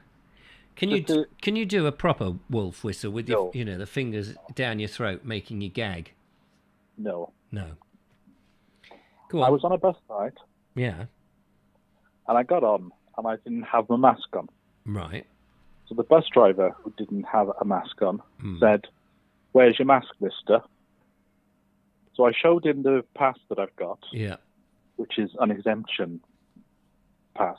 Can you do a proper wolf whistle with your, the fingers down your throat, making you gag? No. Go on. I was on a bus ride. Yeah. And I got on, and I didn't have my mask on. Right. So the bus driver, who didn't have a mask on, said, "Where's your mask, mister?" So I showed him the pass that I've got. Yeah. Which is an exemption pass.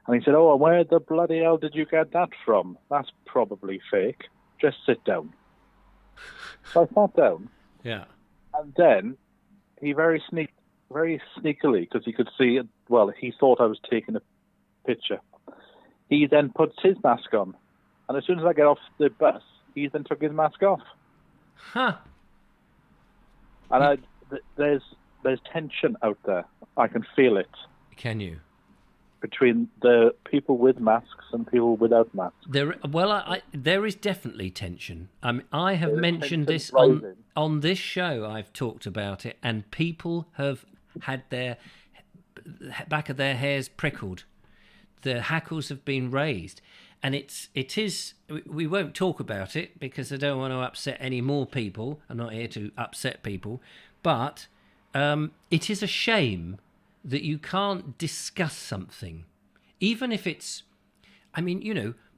And he said, "Oh, where the bloody hell did you get that from? That's probably fake. Just sit down." So I sat down. Yeah. And then he very sneakily, because he could see it, well, he thought I was taking a picture. He then puts his mask on. And as soon as I get off the bus, he then took his mask off. Huh. And there's tension out there. I can feel it. Can you? Between the people with masks and people without masks. There is definitely tension. I have mentioned this on this show. I've talked about it, and people have had their back of their hairs prickled. The hackles have been raised, and it is. We won't talk about it because I don't want to upset any more people. I'm not here to upset people, but it is a shame that you can't discuss something, even if it's...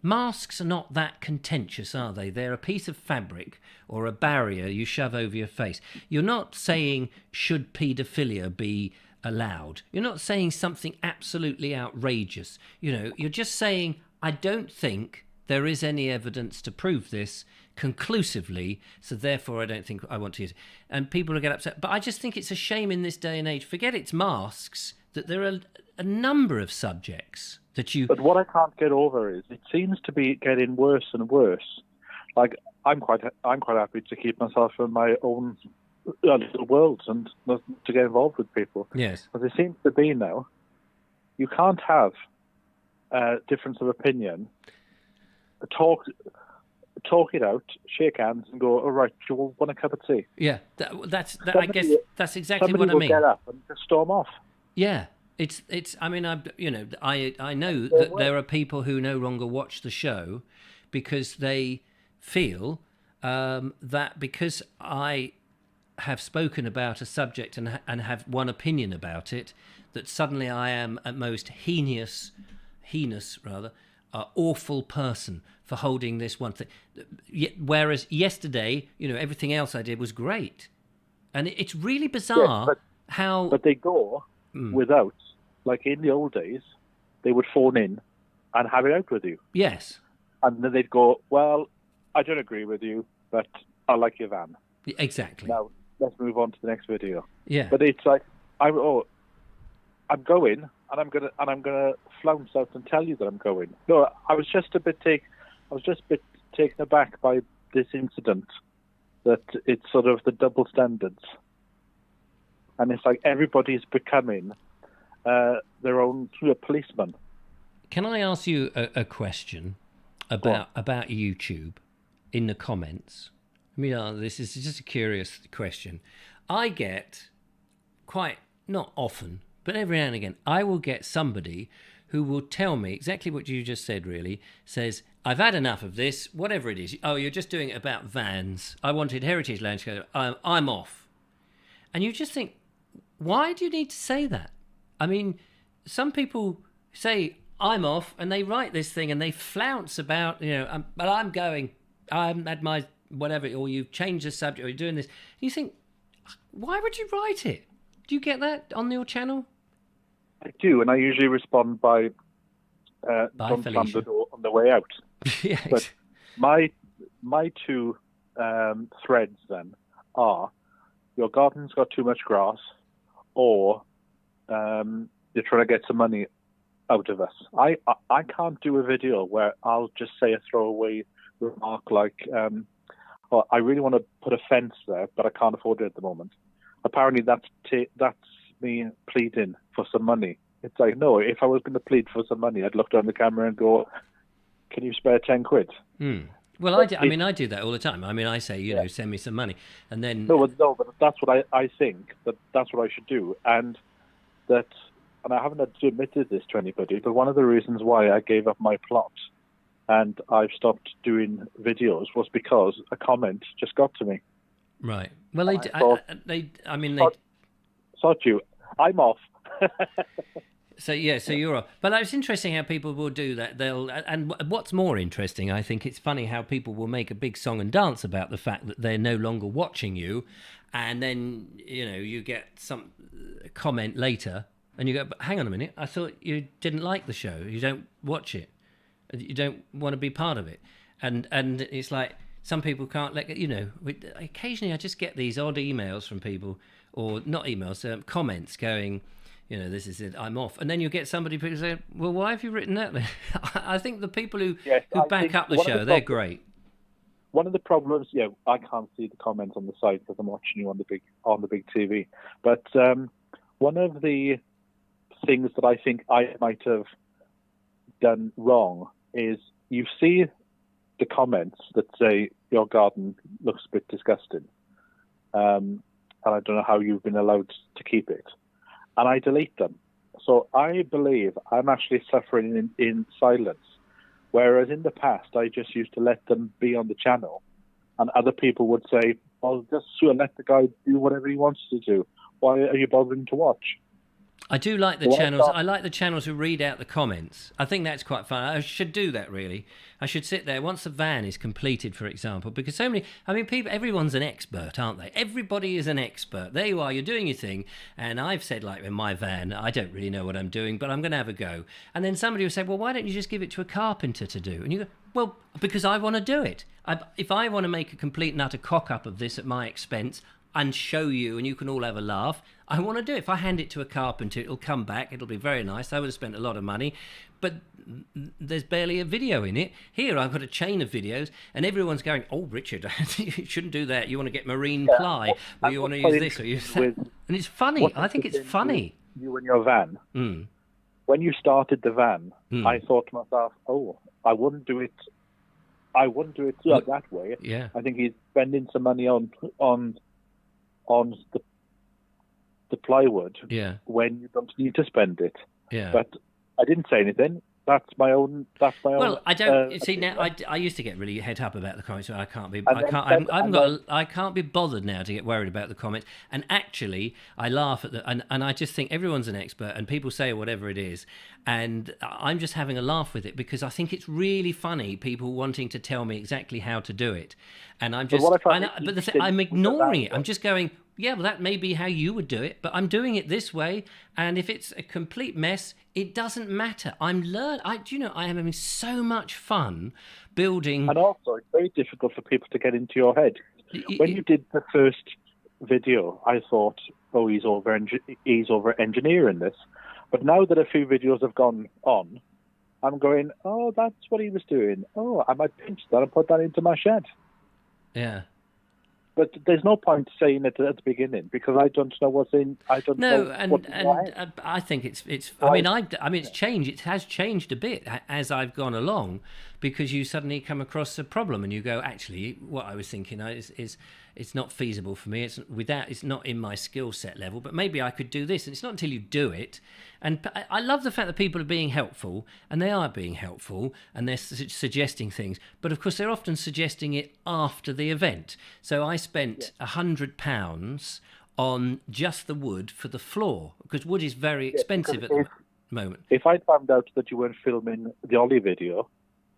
masks are not that contentious, are they? They're a piece of fabric or a barrier you shove over your face. You're not saying, should paedophilia be allowed? You're not saying something absolutely outrageous. You're just saying, I don't think there is any evidence to prove this conclusively, so therefore I don't think I want to use it. And people will get upset. But I just think it's a shame in this day and age, forget it's masks, that there are a number of subjects that you. But what I can't get over is it seems to be getting worse and worse. Like I'm quite happy to keep myself in my own little worlds and not to get involved with people. Yes. But it seems to be now, you can't have a difference of opinion. Talk it out, shake hands, and go. All right, do you want a cup of tea? Yeah, I guess that's exactly what I mean. Somebody will get up and just storm off. Yeah, it's. I mean, I know that there are people who no longer watch the show because they feel that because I have spoken about a subject and have one opinion about it, that suddenly I am a most heinous awful person for holding this one thing. Whereas yesterday, everything else I did was great. And it's really bizarre how... But they go without, like in the old days, they would phone in and have it out with you. Yes. And then they'd go, well, I don't agree with you, but I like your van. Exactly. Now, let's move on to the next video. Yeah. But it's like, I'm going, and I'm gonna flounce out and tell you that I'm going. No, I was just a bit taken aback by this incident. That it's sort of the double standards, and it's like everybody's becoming their own policeman. Can I ask you a question about YouTube in the comments? I mean, this is just a curious question. I get quite, not often, but every now and again, I will get somebody who will tell me exactly what you just said, really, says, I've had enough of this, whatever it is. Oh, you're just doing it about vans. I wanted Heritage Landscape. I'm off. And you just think, why do you need to say that? I mean, some people say, I'm off, and they write this thing and they flounce about, but I'm going, I'm at my whatever, or you've changed the subject, or you're doing this. You think, why would you write it? Do you get that on your channel? I do, and I usually respond by don't slam the door on the way out. Yes. But my two threads then are your garden's got too much grass, or you're trying to get some money out of us. I can't do a video where I'll just say a throwaway remark like, well, I really want to put a fence there, but I can't afford it at the moment. Apparently that's me pleading for some money. It's like, no, if I was going to plead for some money, I'd look down the camera and go, can you spare 10 quid? Well, I do that all the time. I mean, I say, send me some money. And then... No, but that's what I think, that's what I should do. And I haven't admitted this to anybody, but one of the reasons why I gave up my plot and I've stopped doing videos was because a comment just got to me. Right. Well, Sod you. I'm off. So you're off. But it's interesting how people will do that. And what's more interesting, I think, it's funny how people will make a big song and dance about the fact that they're no longer watching you, and then you get some comment later, and you go, "But hang on a minute, I thought you didn't like the show. You don't watch it. You don't want to be part of it." And it's like some people can't let occasionally I just get these odd emails from people, or not emails, comments going, this is it, I'm off. And then you get somebody who say, well, why have you written that then? I think the people who back up the show, they're great. One of the problems, I can't see the comments on the site because I'm watching you on the big TV. But one of the things that I think I might have done wrong is you see the comments that say your garden looks a bit disgusting, and I don't know how you've been allowed to keep it, and I delete them. So I believe I'm actually suffering in silence, whereas in the past I just used to let them be on the channel, and other people would say, well, just let the guy do whatever he wants to do. Why are you bothering to watch? I do like the channels. I like the channels who read out the comments. I think that's quite fun. I should do that, really. I should sit there once the van is completed, for example, because people, everyone's an expert, aren't they? Everybody is an expert. There you are, you're doing your thing, and I've said, like, in my van, I don't really know what I'm doing, but I'm going to have a go. And then somebody will say, well, why don't you just give it to a carpenter to do? And you go, well, because I want to do it. If I want to make a complete and utter cock-up of this at my expense, and show you, and you can all have a laugh. I want to do it. If I hand it to a carpenter, it'll come back. It'll be very nice. I would have spent a lot of money, but there's barely a video in it. Here, I've got a chain of videos, and everyone's going, "Oh, Richard, you shouldn't do that. You want to get marine ply, or you want to use this, or use that." And it's funny. I think it's funny. You and your van. Mm. When you started the van, I thought to myself, "Oh, I wouldn't do it. I wouldn't do it that way." Yeah. I think he's spending some money on the plywood. Yeah. When you don't need to spend it. Yeah. But I didn't say anything. That's my own. Well, I don't see now. I used to get really head up about the comments. So I can't be. I can't be bothered now to get worried about the comments. And actually, I laugh at and I just think everyone's an expert, and people say whatever it is, and I'm just having a laugh with it because I think it's really funny. People wanting to tell me exactly how to do it, and I'm just. I'm ignoring it. I'm just going. Yeah, well, that may be how you would do it, but I'm doing it this way, and if it's a complete mess, it doesn't matter. I'm I am having so much fun building. And also, it's very difficult for people to get into your head. When you did the first video, I thought, "Oh, he's over engineering this," but now that a few videos have gone on, I'm going, "Oh, that's what he was doing. Oh, I might pinch that and put that into my shed." Yeah. But there's no point saying it at the beginning because I don't know what's in. I don't know. And I think it's. I mean, it's changed. It has changed a bit as I've gone along, because you suddenly come across a problem and you go, actually, what I was thinking is it's not feasible for me. It's not in my skill set level. But maybe I could do this. And it's not until you do it. And I love the fact that people are being helpful, and they are being helpful, and they're suggesting things. But of course, they're often suggesting it after the event. So I spent £100 on just the wood for the floor, because wood is very expensive at the moment. If I found out that you weren't filming the Ollie video,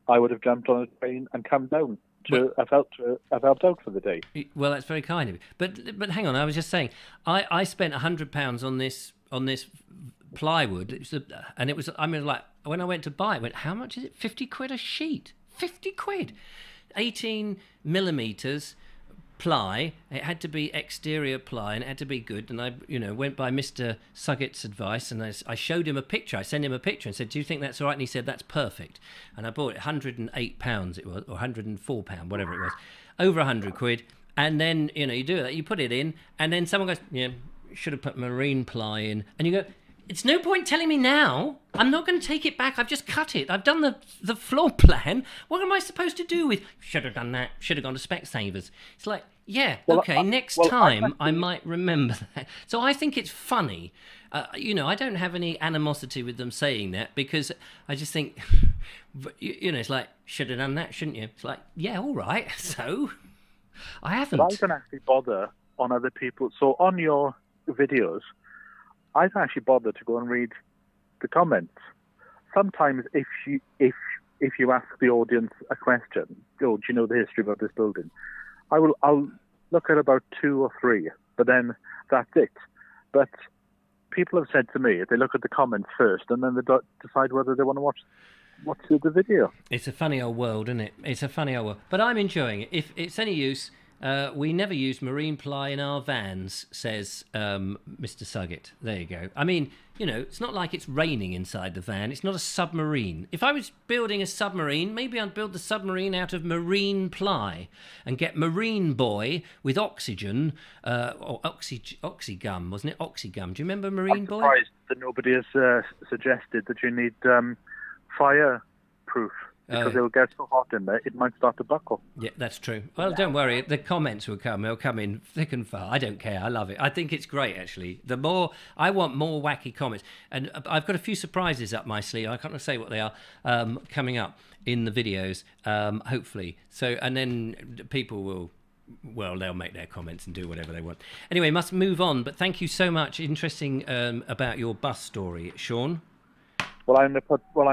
I would have jumped on a train and come down to have helped out for the day. Well, that's very kind of you. But hang on, I was just saying, I spent £100 on this plywood, it was like when I went to buy it, I went, how much is it? 50 quid a sheet. 50 quid. 18 millimeters ply. It had to be exterior ply, and it had to be good. And I, went by Mr. Suggett's advice, and I showed him a picture. I sent him a picture and said, "Do you think that's all right?" And he said, "That's perfect." And I bought it, £108 it was, or £104, whatever it was, over 100 quid. And then you do that, you put it in, and then someone goes, "Yeah, should have put marine ply in," and you go, "It's no point telling me now. I'm not going to take it back. I've just cut it. I've done the floor plan. What am I supposed to do with, should have done that, should have gone to Specsavers?" It's like, yeah, okay, next time I might remember that. So I think it's funny. I don't have any animosity with them saying that, because I just think, it's like, should have done that, shouldn't you? It's like, yeah, all right. So I haven't. But I don't actually bother on other people. So on your videos, I don't actually bother to go and read the comments. Sometimes if you ask the audience a question, "Oh, do you know the history of this building?" I'll look at about 2 or 3, but then that's it. But people have said to me, they look at the comments first, and then they decide whether they want to watch the video. It's a funny old world, isn't it? It's a funny old world. But I'm enjoying it. If it's any use, we never use marine ply in our vans, says Mr. Suggett. There you go. I mean, it's not like it's raining inside the van. It's not a submarine. If I was building a submarine, maybe I'd build the submarine out of marine ply and get Marine Boy with oxygen, or oxygum, wasn't it? Oxygum. Do you remember Marine Boy? I'm surprised that nobody has suggested that you need fireproof. Because it'll get so hot in there, it might start to buckle. Yeah, that's true. Well, don't worry. The comments will come. They'll come in thick and fast. I don't care. I love it. I think it's great, actually. I want more wacky comments. And I've got a few surprises up my sleeve. I can't say what they are, coming up in the videos, hopefully. So, and then people will... Well, they'll make their comments and do whatever they want. Anyway, must move on. But thank you so much. Interesting about your bus story, Sean. Well, I'm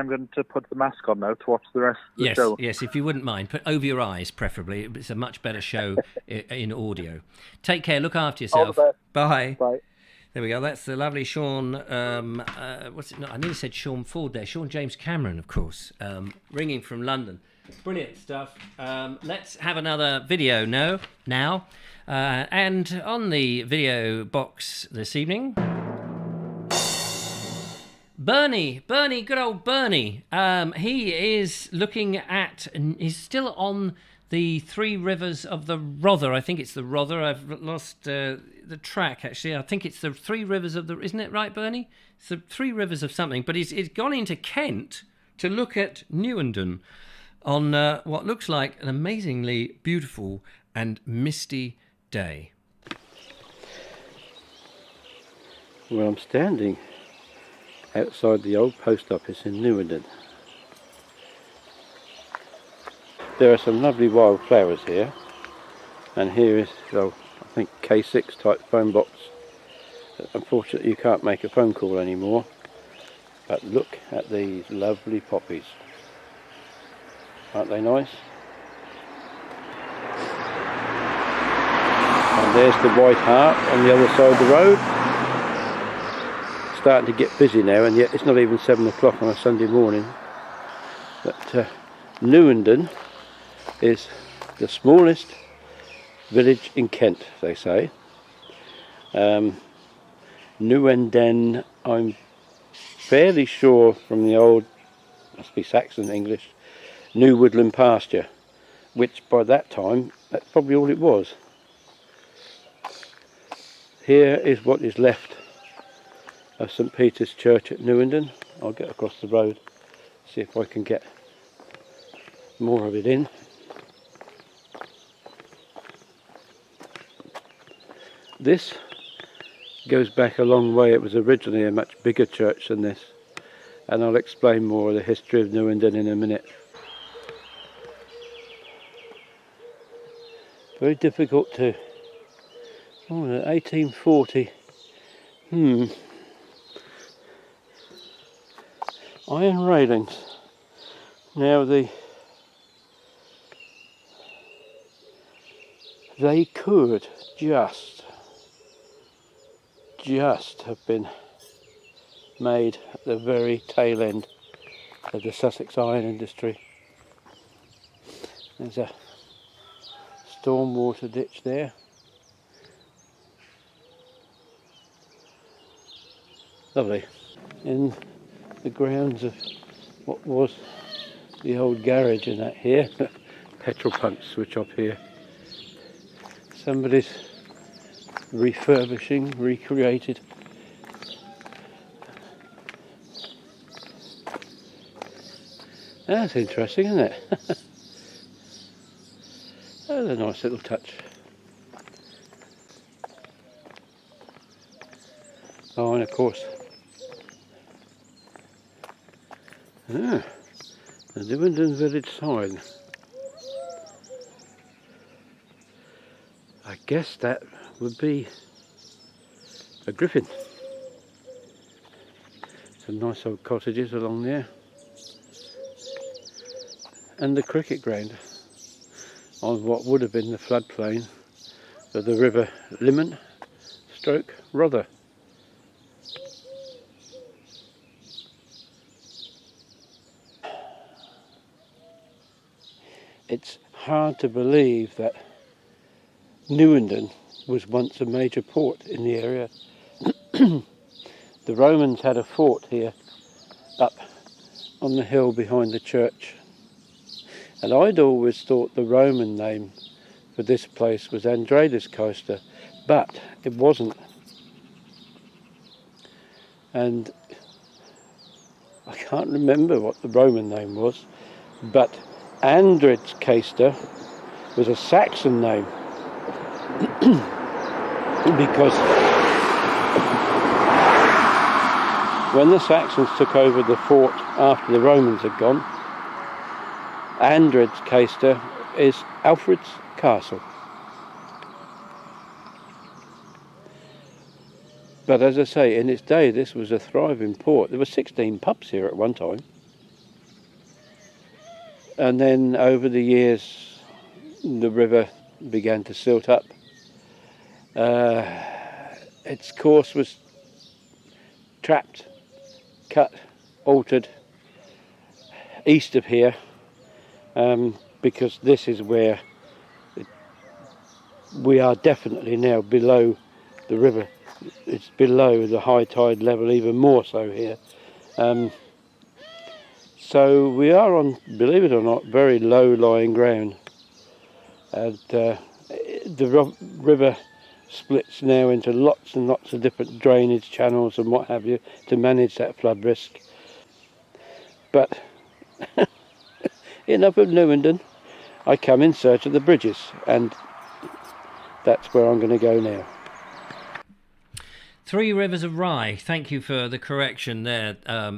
going to put the mask on now to watch the rest of the show. Yes, if you wouldn't mind. Put over your eyes, preferably. It's a much better show in audio. Take care. Look after yourself. All the best. Bye. Bye. There we go. That's the lovely Sean. What's it? No, I nearly said Sean Ford there. Sean James Cameron, of course, ringing from London. Brilliant stuff. Let's have another video now. And on the video box this evening, Bernie, good old Bernie. He is looking at. He's still on the Three Rivers of the Rother. I think it's the Rother. I've lost the track, actually. I think it's the Three Rivers of the... Isn't it right, Bernie? It's the Three Rivers of something. But he's gone into Kent to look at Newenden on what looks like an amazingly beautiful and misty day. Well, I'm standing outside the old post office in Newenden. There are some lovely wildflowers here, and here is, I think, K6 type phone box. Unfortunately you can't make a phone call anymore, but look at these lovely poppies. Aren't they nice? And there's the White Hart on the other side of the road. Starting to get busy now, and yet it's not even 7 o'clock on a Sunday morning. But Newenden is the smallest village in Kent, they say. Newenden, I'm fairly sure from the old, must be Saxon English, New Woodland Pasture, which by that time, that's probably all it was. Here is what is left of St Peter's Church at Newenden. I'll get across the road, see if I can get more of it in. This goes back a long way. It was originally a much bigger church than this, and I'll explain more of the history of Newenden in a minute. Very difficult to... 1840. Iron railings. Now they could just have been made at the very tail end of the Sussex iron industry. There's a stormwater ditch there. Lovely. In the grounds of what was the old garage and that here, petrol pumps switch up here. Somebody's refurbishing, recreated. That's interesting, isn't it? That's a nice little touch. Oh, and of course, the Newenden village sign. I guess that would be a griffin. Some nice old cottages along there. And the cricket ground on what would have been the floodplain of the River Limmen / Rother. It's hard to believe that Newenden was once a major port in the area. The Romans had a fort here up on the hill behind the church, and I'd always thought the Roman name for this place was Andradis Costa, but it wasn't. And I can't remember what the Roman name was, but Andradis Costa was a Saxon name because when the Saxons took over the fort after the Romans had gone, Andradis Costa is Alfred's castle. But as I say, in its day this was a thriving port. There were 16 pubs here at one time. And then over the years the river began to silt up. Its course was trapped, cut, altered east of here, because this is where we are definitely now below the river. It's below the high tide level, even more so here. So we are on, believe it or not, very low lying ground. And the river splits now into lots and lots of different drainage channels and what have you to manage that flood risk. But enough of Newenden. I come in search of the bridges, and that's where I'm going to go now. Three Rivers of Rye. Thank you for the correction there,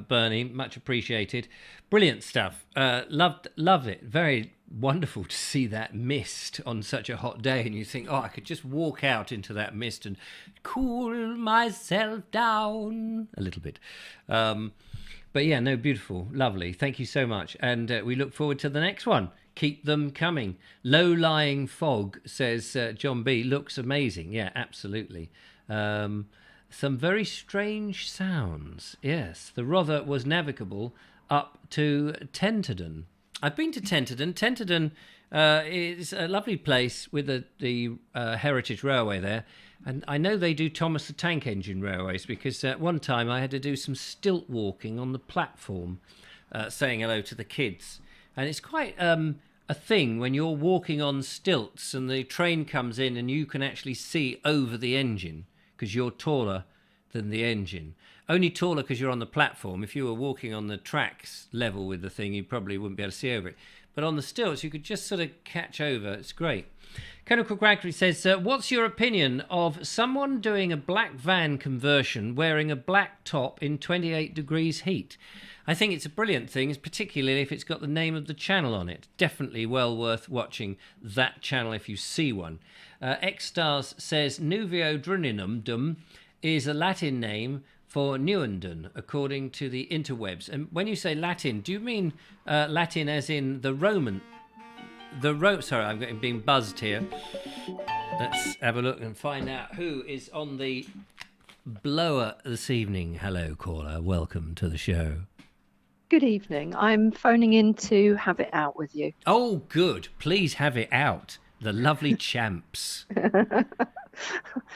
Bernie. Much appreciated. Brilliant stuff. Loved it. Very wonderful to see that mist on such a hot day, and you think, oh, I could just walk out into that mist and cool myself down a little bit. But yeah, no, beautiful, lovely. Thank you so much, and we look forward to the next one. Keep them coming. Low-lying fog, says John B. Looks amazing. Yeah, absolutely. Some very strange sounds. Yes, the Rother was navigable up to Tenterden. I've been to Tenterden. Tenterden is a lovely place with the Heritage Railway there. And I know they do Thomas the Tank Engine railways, because at one time I had to do some stilt walking on the platform, saying hello to the kids. And it's quite a thing when you're walking on stilts and the train comes in and you can actually see over the engine because you're taller than the engine. Only taller because you're on the platform. If you were walking on the tracks level with the thing, you probably wouldn't be able to see over it. But on the stilts, you could just sort of catch over. It's great. Colonel Gregory says, what's your opinion of someone doing a black van conversion wearing a black top in 28 degrees heat? I think it's a brilliant thing, particularly if it's got the name of the channel on it. Definitely well worth watching that channel if you see one. X-Stars says, Nuvio Druninum is a Latin name for Newenden, according to the interwebs. And when you say Latin, do you mean Latin as in the Roman? Sorry, I'm being buzzed here. Let's have a look and find out who is on the blower this evening. Hello, caller. Welcome to the show. Good evening. I'm phoning in to have it out with you. Oh, good. Please have it out. The lovely champs.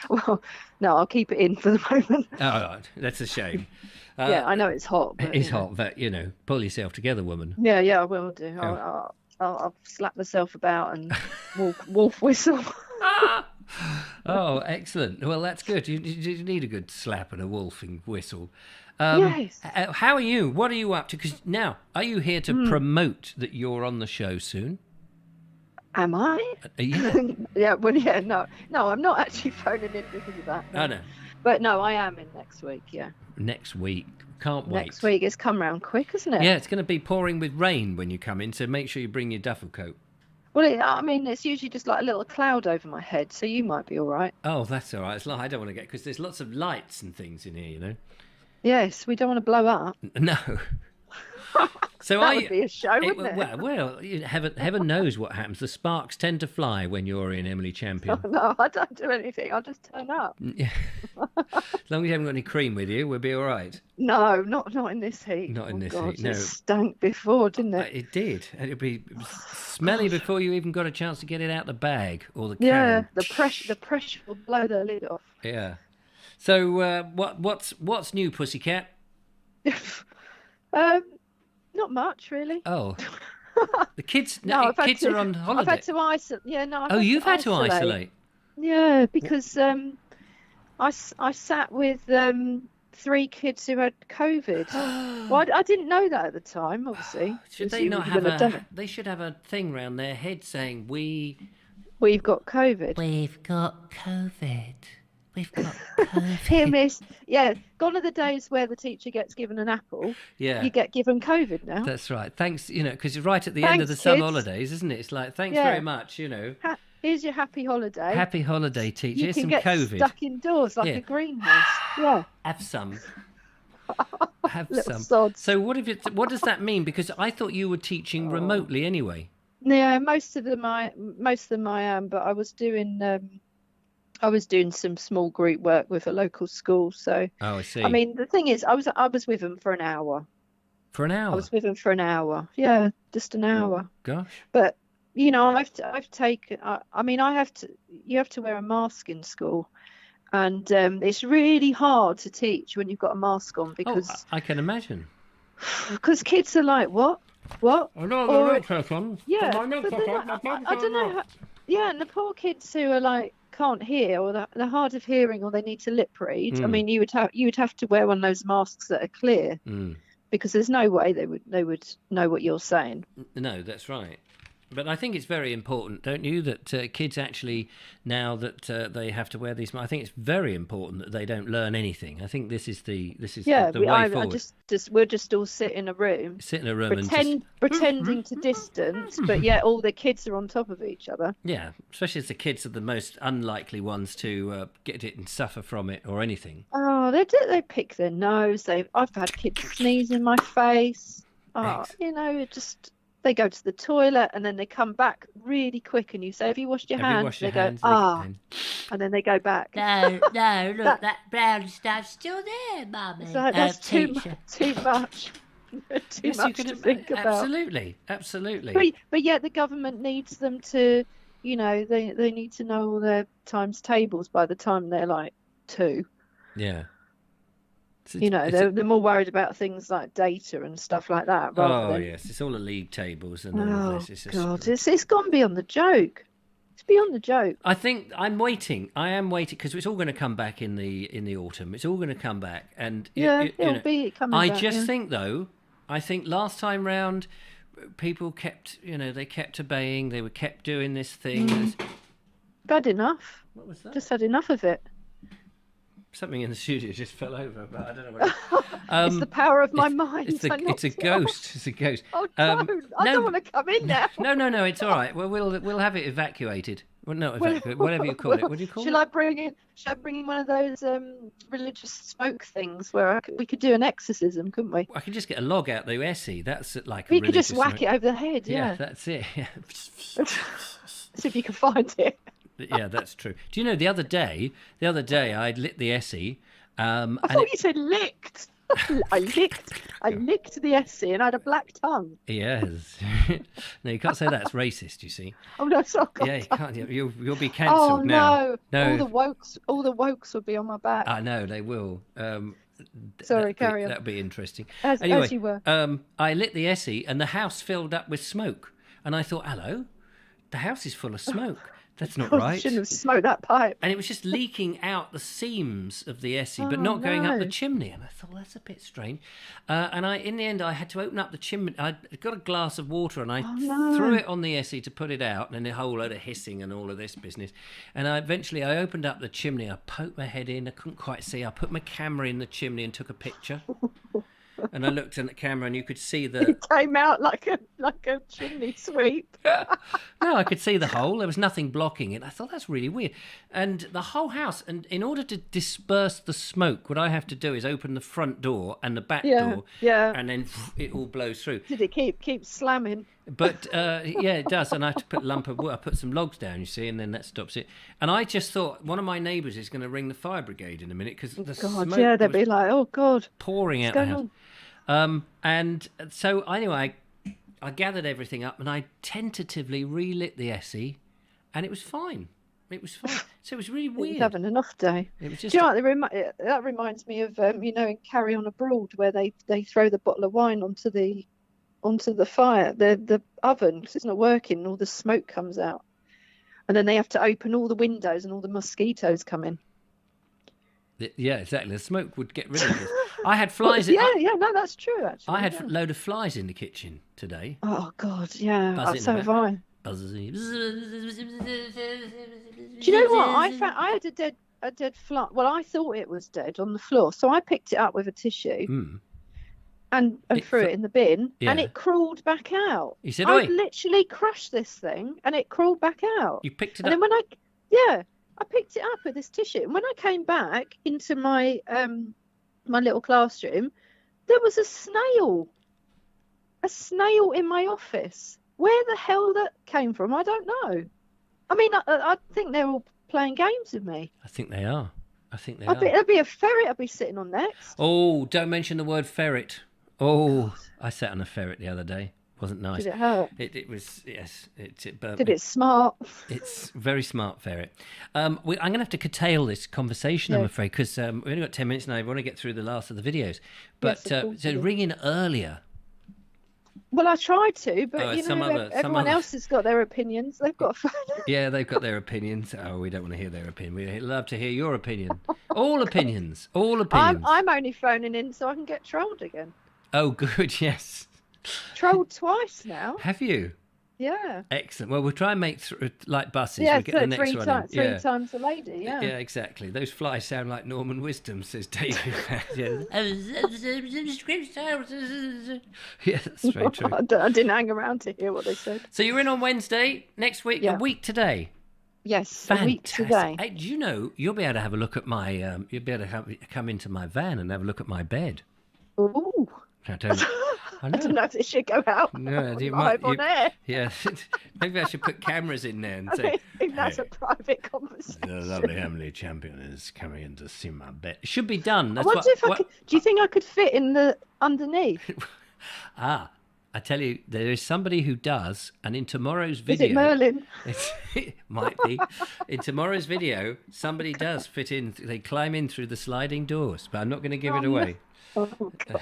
Well, no, I'll keep it in for the moment. Oh, that's a shame. Yeah, I know it's hot. But, it's hot, but, pull yourself together, woman. Yeah, I will do. Oh. I'll slap myself about and wolf whistle. Oh, excellent. Well, that's good. You need a good slap and a wolfing whistle. Yes. How are you? What are you up to? Because now, are you here to promote that you're on the show soon? Am I? Yeah. No, I'm not actually phoning in because of that. No. No. But no, I am in next week, yeah. Next week. Can't wait. Next week. It's come round quick, isn't it? Yeah, it's going to be pouring with rain when you come in, so make sure you bring your duffel coat. Well, it's usually just like a little cloud over my head, so you might be all right. Oh, that's all right. It's like I don't want to get... Because there's lots of lights and things in here, Yes, we don't want to blow up. No. So that would be a show, wouldn't it? Well, heaven knows what happens. The sparks tend to fly when you're in Emily Champion. No, I don't do anything. I'll just turn up. Yeah. As long as you haven't got any cream with you, we'll be all right. No, not in this heat. Not in this God, heat, no. It stank before, didn't it? It did. And it was smelly before you even got a chance to get it out the bag or the can. Yeah, the pressure will blow the lid off. Yeah. So what's new, Pussycat? Not much, really. Oh. The kids kids are on holiday. I've had to isolate. Yeah, no. You've had to isolate. Yeah, because I sat with 3 kids who had COVID. Well, I didn't know that at the time, obviously. Should they not have They should have a thing round their head saying we've got COVID. We've got COVID. We've got COVID. Here, miss. Yeah, gone are the days where the teacher gets given an apple. Yeah. You get given COVID now. That's right. Thanks, because you're right at the end of the summer holidays, isn't it? It's like, thanks very much, Here's your happy holiday. Happy holiday, teacher. You can some get COVID. stuck indoors like a greenhouse. Yeah. Have some. Have Little some. sods. So what does that mean? Because I thought you were teaching remotely anyway. Yeah, most of them I am, but I was doing I was doing some small group work with a local school. So, Oh, I see. I mean, the thing is, I was with them for an hour. For an hour? I was with them for an hour. Yeah, just an hour. Gosh. But you know, I've taken. I mean, I have to. You have to wear a mask in school, and it's really hard to teach when you've got a mask on because I can imagine. Because kids are like, what? I know the next person. Yeah, My next but then person. I don't know. Yeah, and the poor kids who are like can't hear or they're hard of hearing or they need to lip read. I mean, you would have to wear one of those masks that are clear because there's no way they would know what you're saying. No, that's right. But I think it's very important, don't you, that kids actually, now that they have to wear these, I think it's very important that they don't learn anything. I think this is the way forward. We'll just all sit in a room, pretending to distance, but yet all the kids are on top of each other. Yeah, especially as the kids are the most unlikely ones to get it and suffer from it or anything. Oh, they pick their nose. I've had kids sneeze in my face. Oh, you know, it just. They go to the toilet and then they come back really quick and you say, have you washed your hands? They go, and then they go back. No, look, that brown stuff's still there, Mummy. So that's too much. Too much to think about. Absolutely. But yet the government needs them to, you know, they need to know all their times tables by the time they're like 2. Yeah. You know, they're more worried about things like data and stuff like that. Yes, it's all the league tables and all this. It's gone beyond the joke. It's beyond the joke. I think I am waiting because it's all going to come back in the autumn. It's all going to come back, and it'll be coming back. Think though, I think last time round, people kept obeying. They were kept doing this thing. Bad enough. What was that? Just had enough of it. Something in the studio just fell over, but I don't know what it's the power of my mind. It's a ghost. It's a ghost. Oh, don't. I don't want to come in now. No, it's all right. Well, we'll have it evacuated. Well, not evacuated, whatever you call it. What do you call it? Should I bring in one of those religious smoke things where we could do an exorcism, couldn't we? I could just get a log out the Essie. That's like you could just whack it over the head. Yeah, that's it. See if you can find it. Yeah, that's true. Do you know the other day I'd lit the Essie. I thought you said licked. I licked the Essie and I had a black tongue. Yes. No, you can't say that. It's racist, you see. Oh no, sorry. Yeah, you can't. You'll be cancelled now. No. All the wokes will be on my back. I know they will. Sorry, carry on. That'd be interesting. As you were. I lit the Essie and the house filled up with smoke, and I thought, hello, the house is full of smoke. That's not right. You shouldn't have smoked that pipe. And it was just leaking out the seams of the Essie, but not going up the chimney. And I thought, that's a bit strange. And in the end, I had to open up the chimney. I got a glass of water and I threw it on the Essie to put it out, and then a whole load of hissing and all of this business. And eventually I opened up the chimney. I poked my head in. I couldn't quite see. I put my camera in the chimney and took a picture. And I looked in the camera, and you could see It came out like a chimney sweep. No, I could see the hole. There was nothing blocking it. I thought, that's really weird. And the whole house, and in order to disperse the smoke, what I have to do is open the front door and the back door, and then it all blows through. Did it keep slamming? But it does. And I have to put a lump of wood. I put some logs down, you see, and then that stops it. And I just thought one of my neighbours is going to ring the fire brigade in a minute because the smoke they'd be like, oh God, pouring out the house. And so anyway, I gathered everything up and I tentatively relit the Essie, and it was fine. So it was really weird. He was having an off day. It was just. Do you know what, that reminds me of in Carry On Abroad, where they throw the bottle of wine onto the fire, the oven, because it's not working, and all the smoke comes out, and then they have to open all the windows and all the mosquitoes come in. Yeah, exactly. The smoke would get rid of this. I had flies. No, that's true. Actually, I had a load of flies in the kitchen today. Oh God, yeah. Buzzing so have I. Buzzing. Do you know what? I had a dead fly. Well, I thought it was dead on the floor, so I picked it up with a tissue and threw it in the bin, and it crawled back out. You said, I literally crushed this thing, and it crawled back out. You picked it up. And then I picked it up with this tissue, and when I came back into my my little classroom, there was a snail in my office. Where the hell that came from, I don't know. I mean, I think they're all playing games with me. I think they are. There'll be a ferret I'll be sitting on next. Oh, don't mention the word ferret. Oh, I sat on a ferret the other day. Wasn't nice. Did it hurt? It was, yes. It burnt Did me. it smart? It's very smart ferret. I'm going to have to curtail this conversation, I'm afraid, because we've only got 10 minutes now. I want to get through the last of the videos. But so ring in earlier. Well, I tried to, but everyone else has got their opinions. They've got phone. Yeah, they've got their opinions. Oh, we don't want to hear their opinion. We'd love to hear your opinion. All opinions. All opinions. I'm only phoning in so I can get trolled again. Oh, good, yes. Trolled twice now. Have you? Yeah. Excellent. Well, we'll try and make like buses. Yeah, we'll get the next one in. Three times a lady, yeah. Yeah, exactly. Those flies sound like Norman Wisdom, says David. Yeah, that's very true. I didn't hang around to hear what they said. So you're in on Wednesday, next week, a week today? Yes, fantastic. A week today. Hey, do you know, you'll be able to have a look at my, you'll be able to come into my van and have a look at my bed. Ooh. I don't know if this should go out. No, on air. Yeah, maybe I should put cameras in there and say, I think that's a private conversation. The lovely Emily Champion is coming in to see my bed. It should be done. I wonder if I could. Do you think I could fit in the underneath? I tell you, there is somebody who does, and in tomorrow's video... Is it Merlin? It might be. In tomorrow's video, somebody does fit in. They climb in through the sliding doors, but I'm not going to give it away. Oh, God.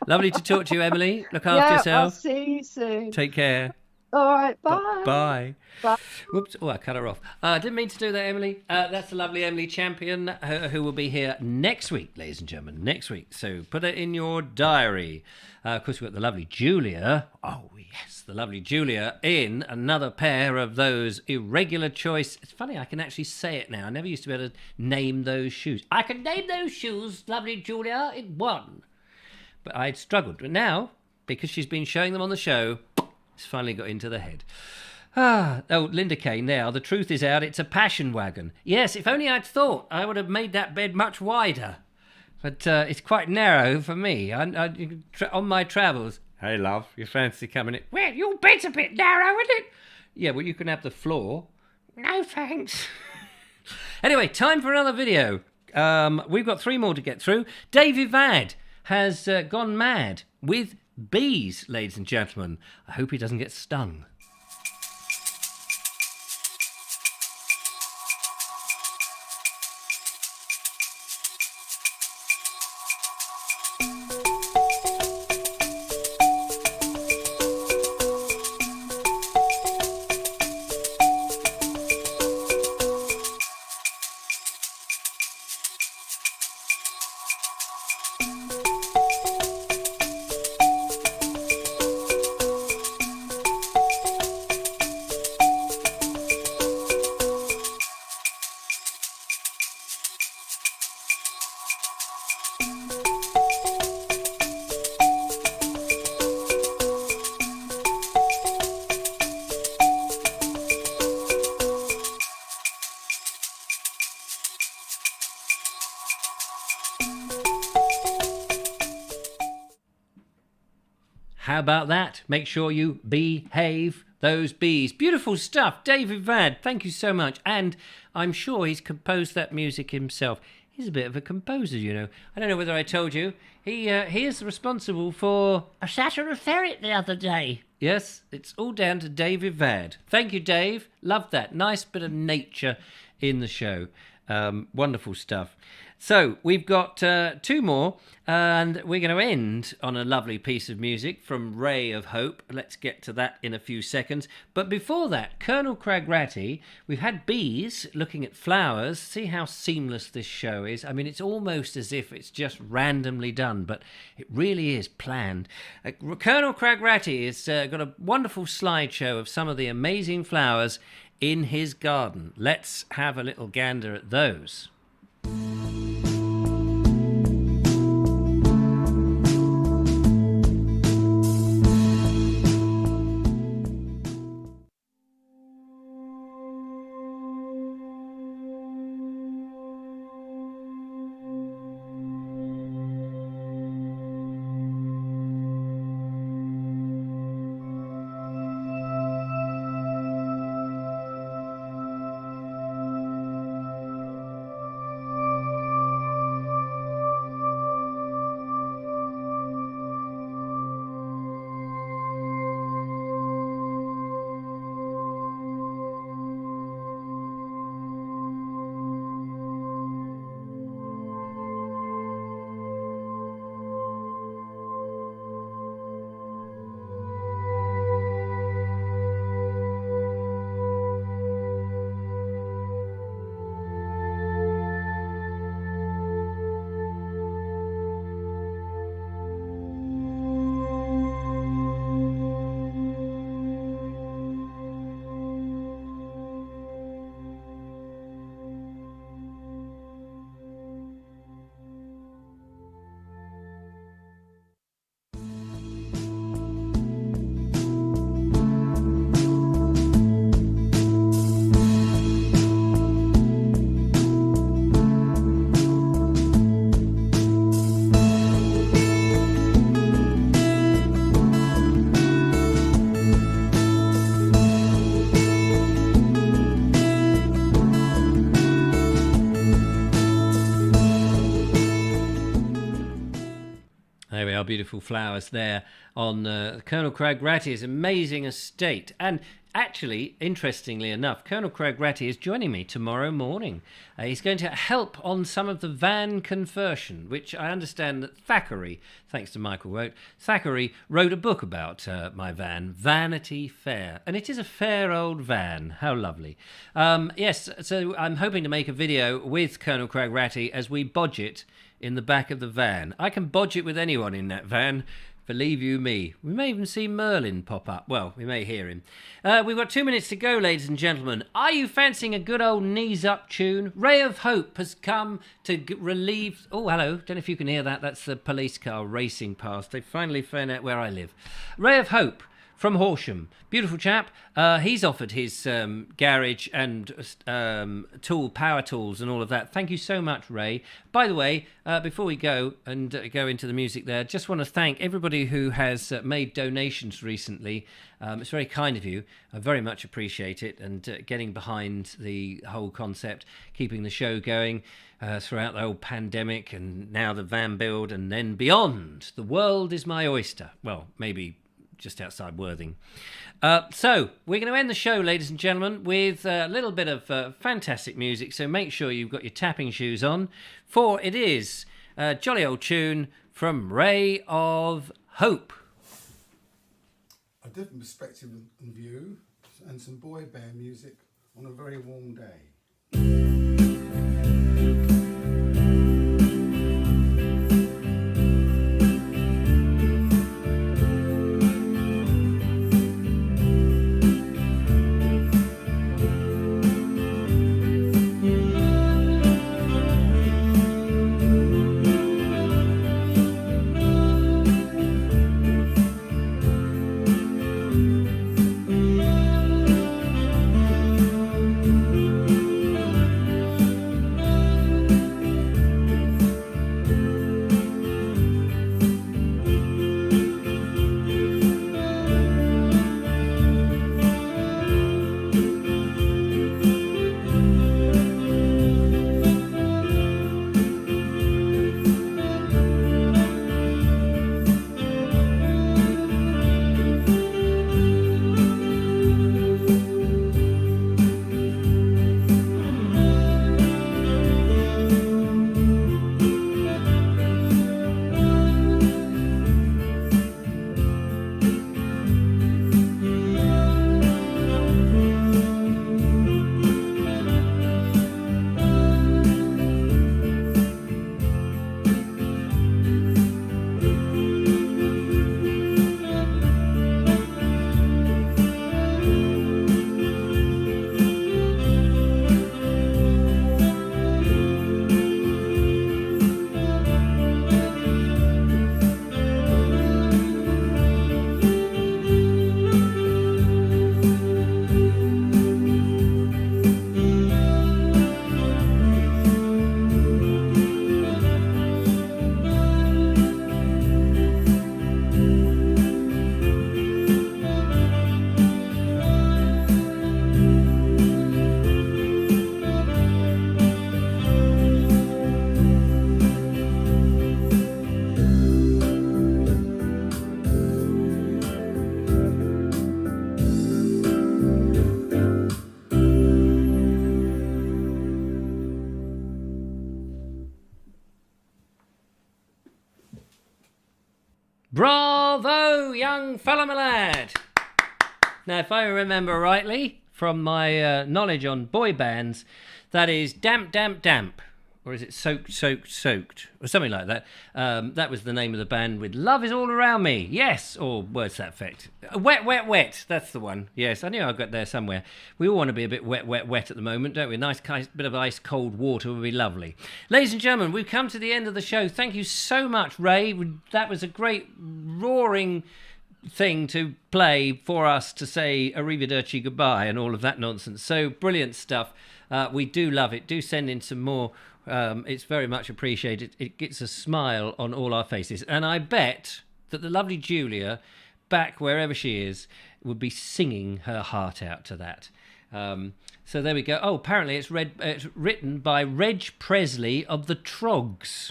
Lovely to talk to you, Emily. Look after yourself. I'll see you soon. Take care. All right, bye. Bye. Bye. Whoops. Oh, I cut her off. I didn't mean to do that, Emily. That's the lovely Emily Champion, who will be here next week, ladies and gentlemen, next week. So put it in your diary. Of course, we've got the lovely Julia. Oh, yes, the lovely Julia in another pair of those irregular choice. It's funny, I can actually say it now. I never used to be able to name those shoes. I can name those shoes, lovely Julia, in one. But I'd struggled. But now, because she's been showing them on the show, it's finally got into the head. Oh, Linda Kane there. The truth is out. It's a passion wagon. Yes, if only I'd thought, I would have made that bed much wider. But it's quite narrow for me. On my travels. Hey, love, you fancy coming in? Well, your bed's a bit narrow, isn't it? Yeah, well, you can have the floor. No, thanks. Anyway, time for another video. We've got 3 more to get through. Davey Vad has gone mad with bees, ladies and gentlemen. I hope he doesn't get stung. How about that? Make sure you behave those bees. Beautiful stuff. Davey Vad, thank you so much. And I'm sure he's composed that music himself. He's a bit of a composer, you know. I don't know whether I told you. He is responsible for... I sat on a ferret the other day. Yes, it's all down to Davey Vad. Thank you, Dave. Love that. Nice bit of nature in the show. Wonderful stuff. So we've got 2 more, and we're going to end on a lovely piece of music from Ray of Hope. Let's get to that in a few seconds. But before that, Colonel Craig Ratty, we've had bees looking at flowers. See how seamless this show is. I mean, it's almost as if it's just randomly done, but it really is planned. Colonel Craig Ratty has got a wonderful slideshow of some of the amazing flowers in his garden. Let's have a little gander at those. beautiful flowers there on Colonel Craig Ratty's amazing estate. And actually, interestingly enough, Colonel Craig Ratty is joining me tomorrow morning. He's going to help on some of the van conversion, which I understand that Thackeray, thanks to Microlight, Thackeray wrote a book about my van, Vanity Fair. And it is a fair old van. How lovely. Yes, so I'm hoping to make a video with Colonel Craig Ratty as we bodge it in the back of the van. I can bodge it with anyone in that van. Believe you me. We may even see Merlin pop up. Well, we may hear him. We've got 2 minutes to go, ladies and gentlemen. Are you fancying a good old knees-up tune? Ray of Hope has come to relieve... Oh, hello. Don't know if you can hear that. That's the police car racing past. They finally found out where I live. Ray of Hope from Horsham. Beautiful chap. He's offered his garage and power tools and all of that. Thank you so much, Ray. By the way, before we go and go into the music there, just want to thank everybody who has made donations recently. It's very kind of you. I very much appreciate it, and getting behind the whole concept, keeping the show going throughout the whole pandemic, and now the van build, and then beyond. The world is my oyster. Well, maybe just outside Worthing. So we're going to end the show, ladies and gentlemen, with a little bit of fantastic music. So make sure you've got your tapping shoes on, for it is a jolly old tune from Ray of Hope. A different perspective and view, and some boy band music on a very warm day. Bravo, young fella, my lad. Now, if I remember rightly, from my knowledge on boy bands, that is Damp, Damp, Damp. Or is it Soaked, Soaked, Soaked? Or something like that. That was the name of the band with Love Is All Around Me. Yes. Or words to that effect. Wet, Wet, Wet. That's the one. Yes, I knew I got there somewhere. We all want to be a bit wet, wet, wet at the moment, don't we? A nice bit of ice cold water would be lovely. Ladies and gentlemen, we've come to the end of the show. Thank you so much, Ray. That was a great roaring thing to play for us to say arrivederci, goodbye, and all of that nonsense. So brilliant stuff. We do love it. Do send in some more. It's very much appreciated. It gets a smile on all our faces. And I bet that the lovely Julia, back wherever she is, would be singing her heart out to that. So there we go. Oh, apparently it's written by Reg Presley of the Trogs.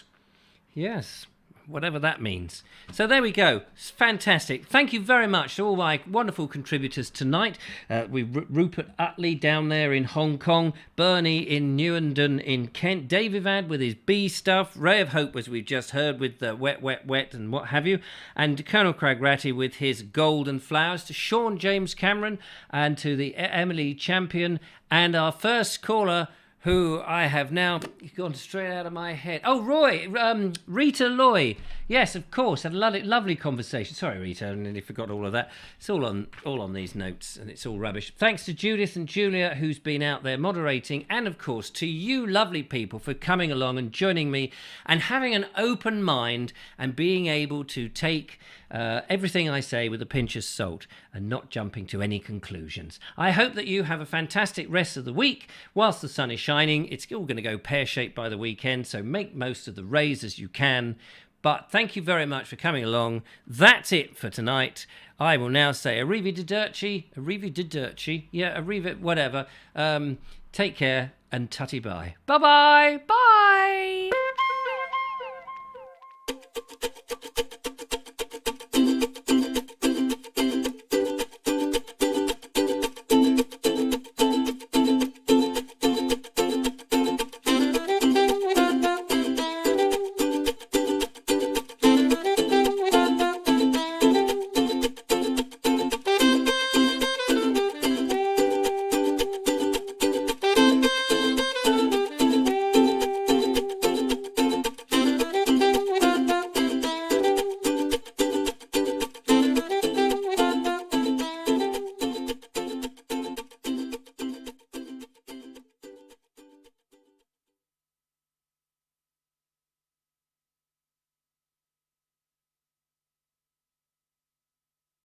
Yes. whatever that means. So there we go. It's fantastic. Thank you very much to all my wonderful contributors tonight. Rupert Utley down there in Hong Kong, Bernie in Newenden in Kent, Davey Vad with his bee stuff, Ray of Hope, as we've just heard, with the wet, wet, wet and what have you, and Colonel Craig Ratty with his golden flowers, to Sean James Cameron and to the Emily Champion, and our first caller, who I have now gone straight out of my head. Oh, Rita Lloyd. Yes, of course, had a lovely conversation. Sorry, Rita, I nearly forgot all of that. It's all on these notes, and it's all rubbish. Thanks to Judith and Julia, who's been out there moderating, and of course to you lovely people for coming along and joining me and having an open mind and being able to take everything I say with a pinch of salt and not jumping to any conclusions. I hope that you have a fantastic rest of the week. Whilst the sun is shining, it's all going to go pear-shaped by the weekend, so make most of the rays as you can. But thank you very much for coming along. That's it for tonight. I will now say arrivederci, yeah, whatever. Take care and tutty bye. Bye-bye. Bye.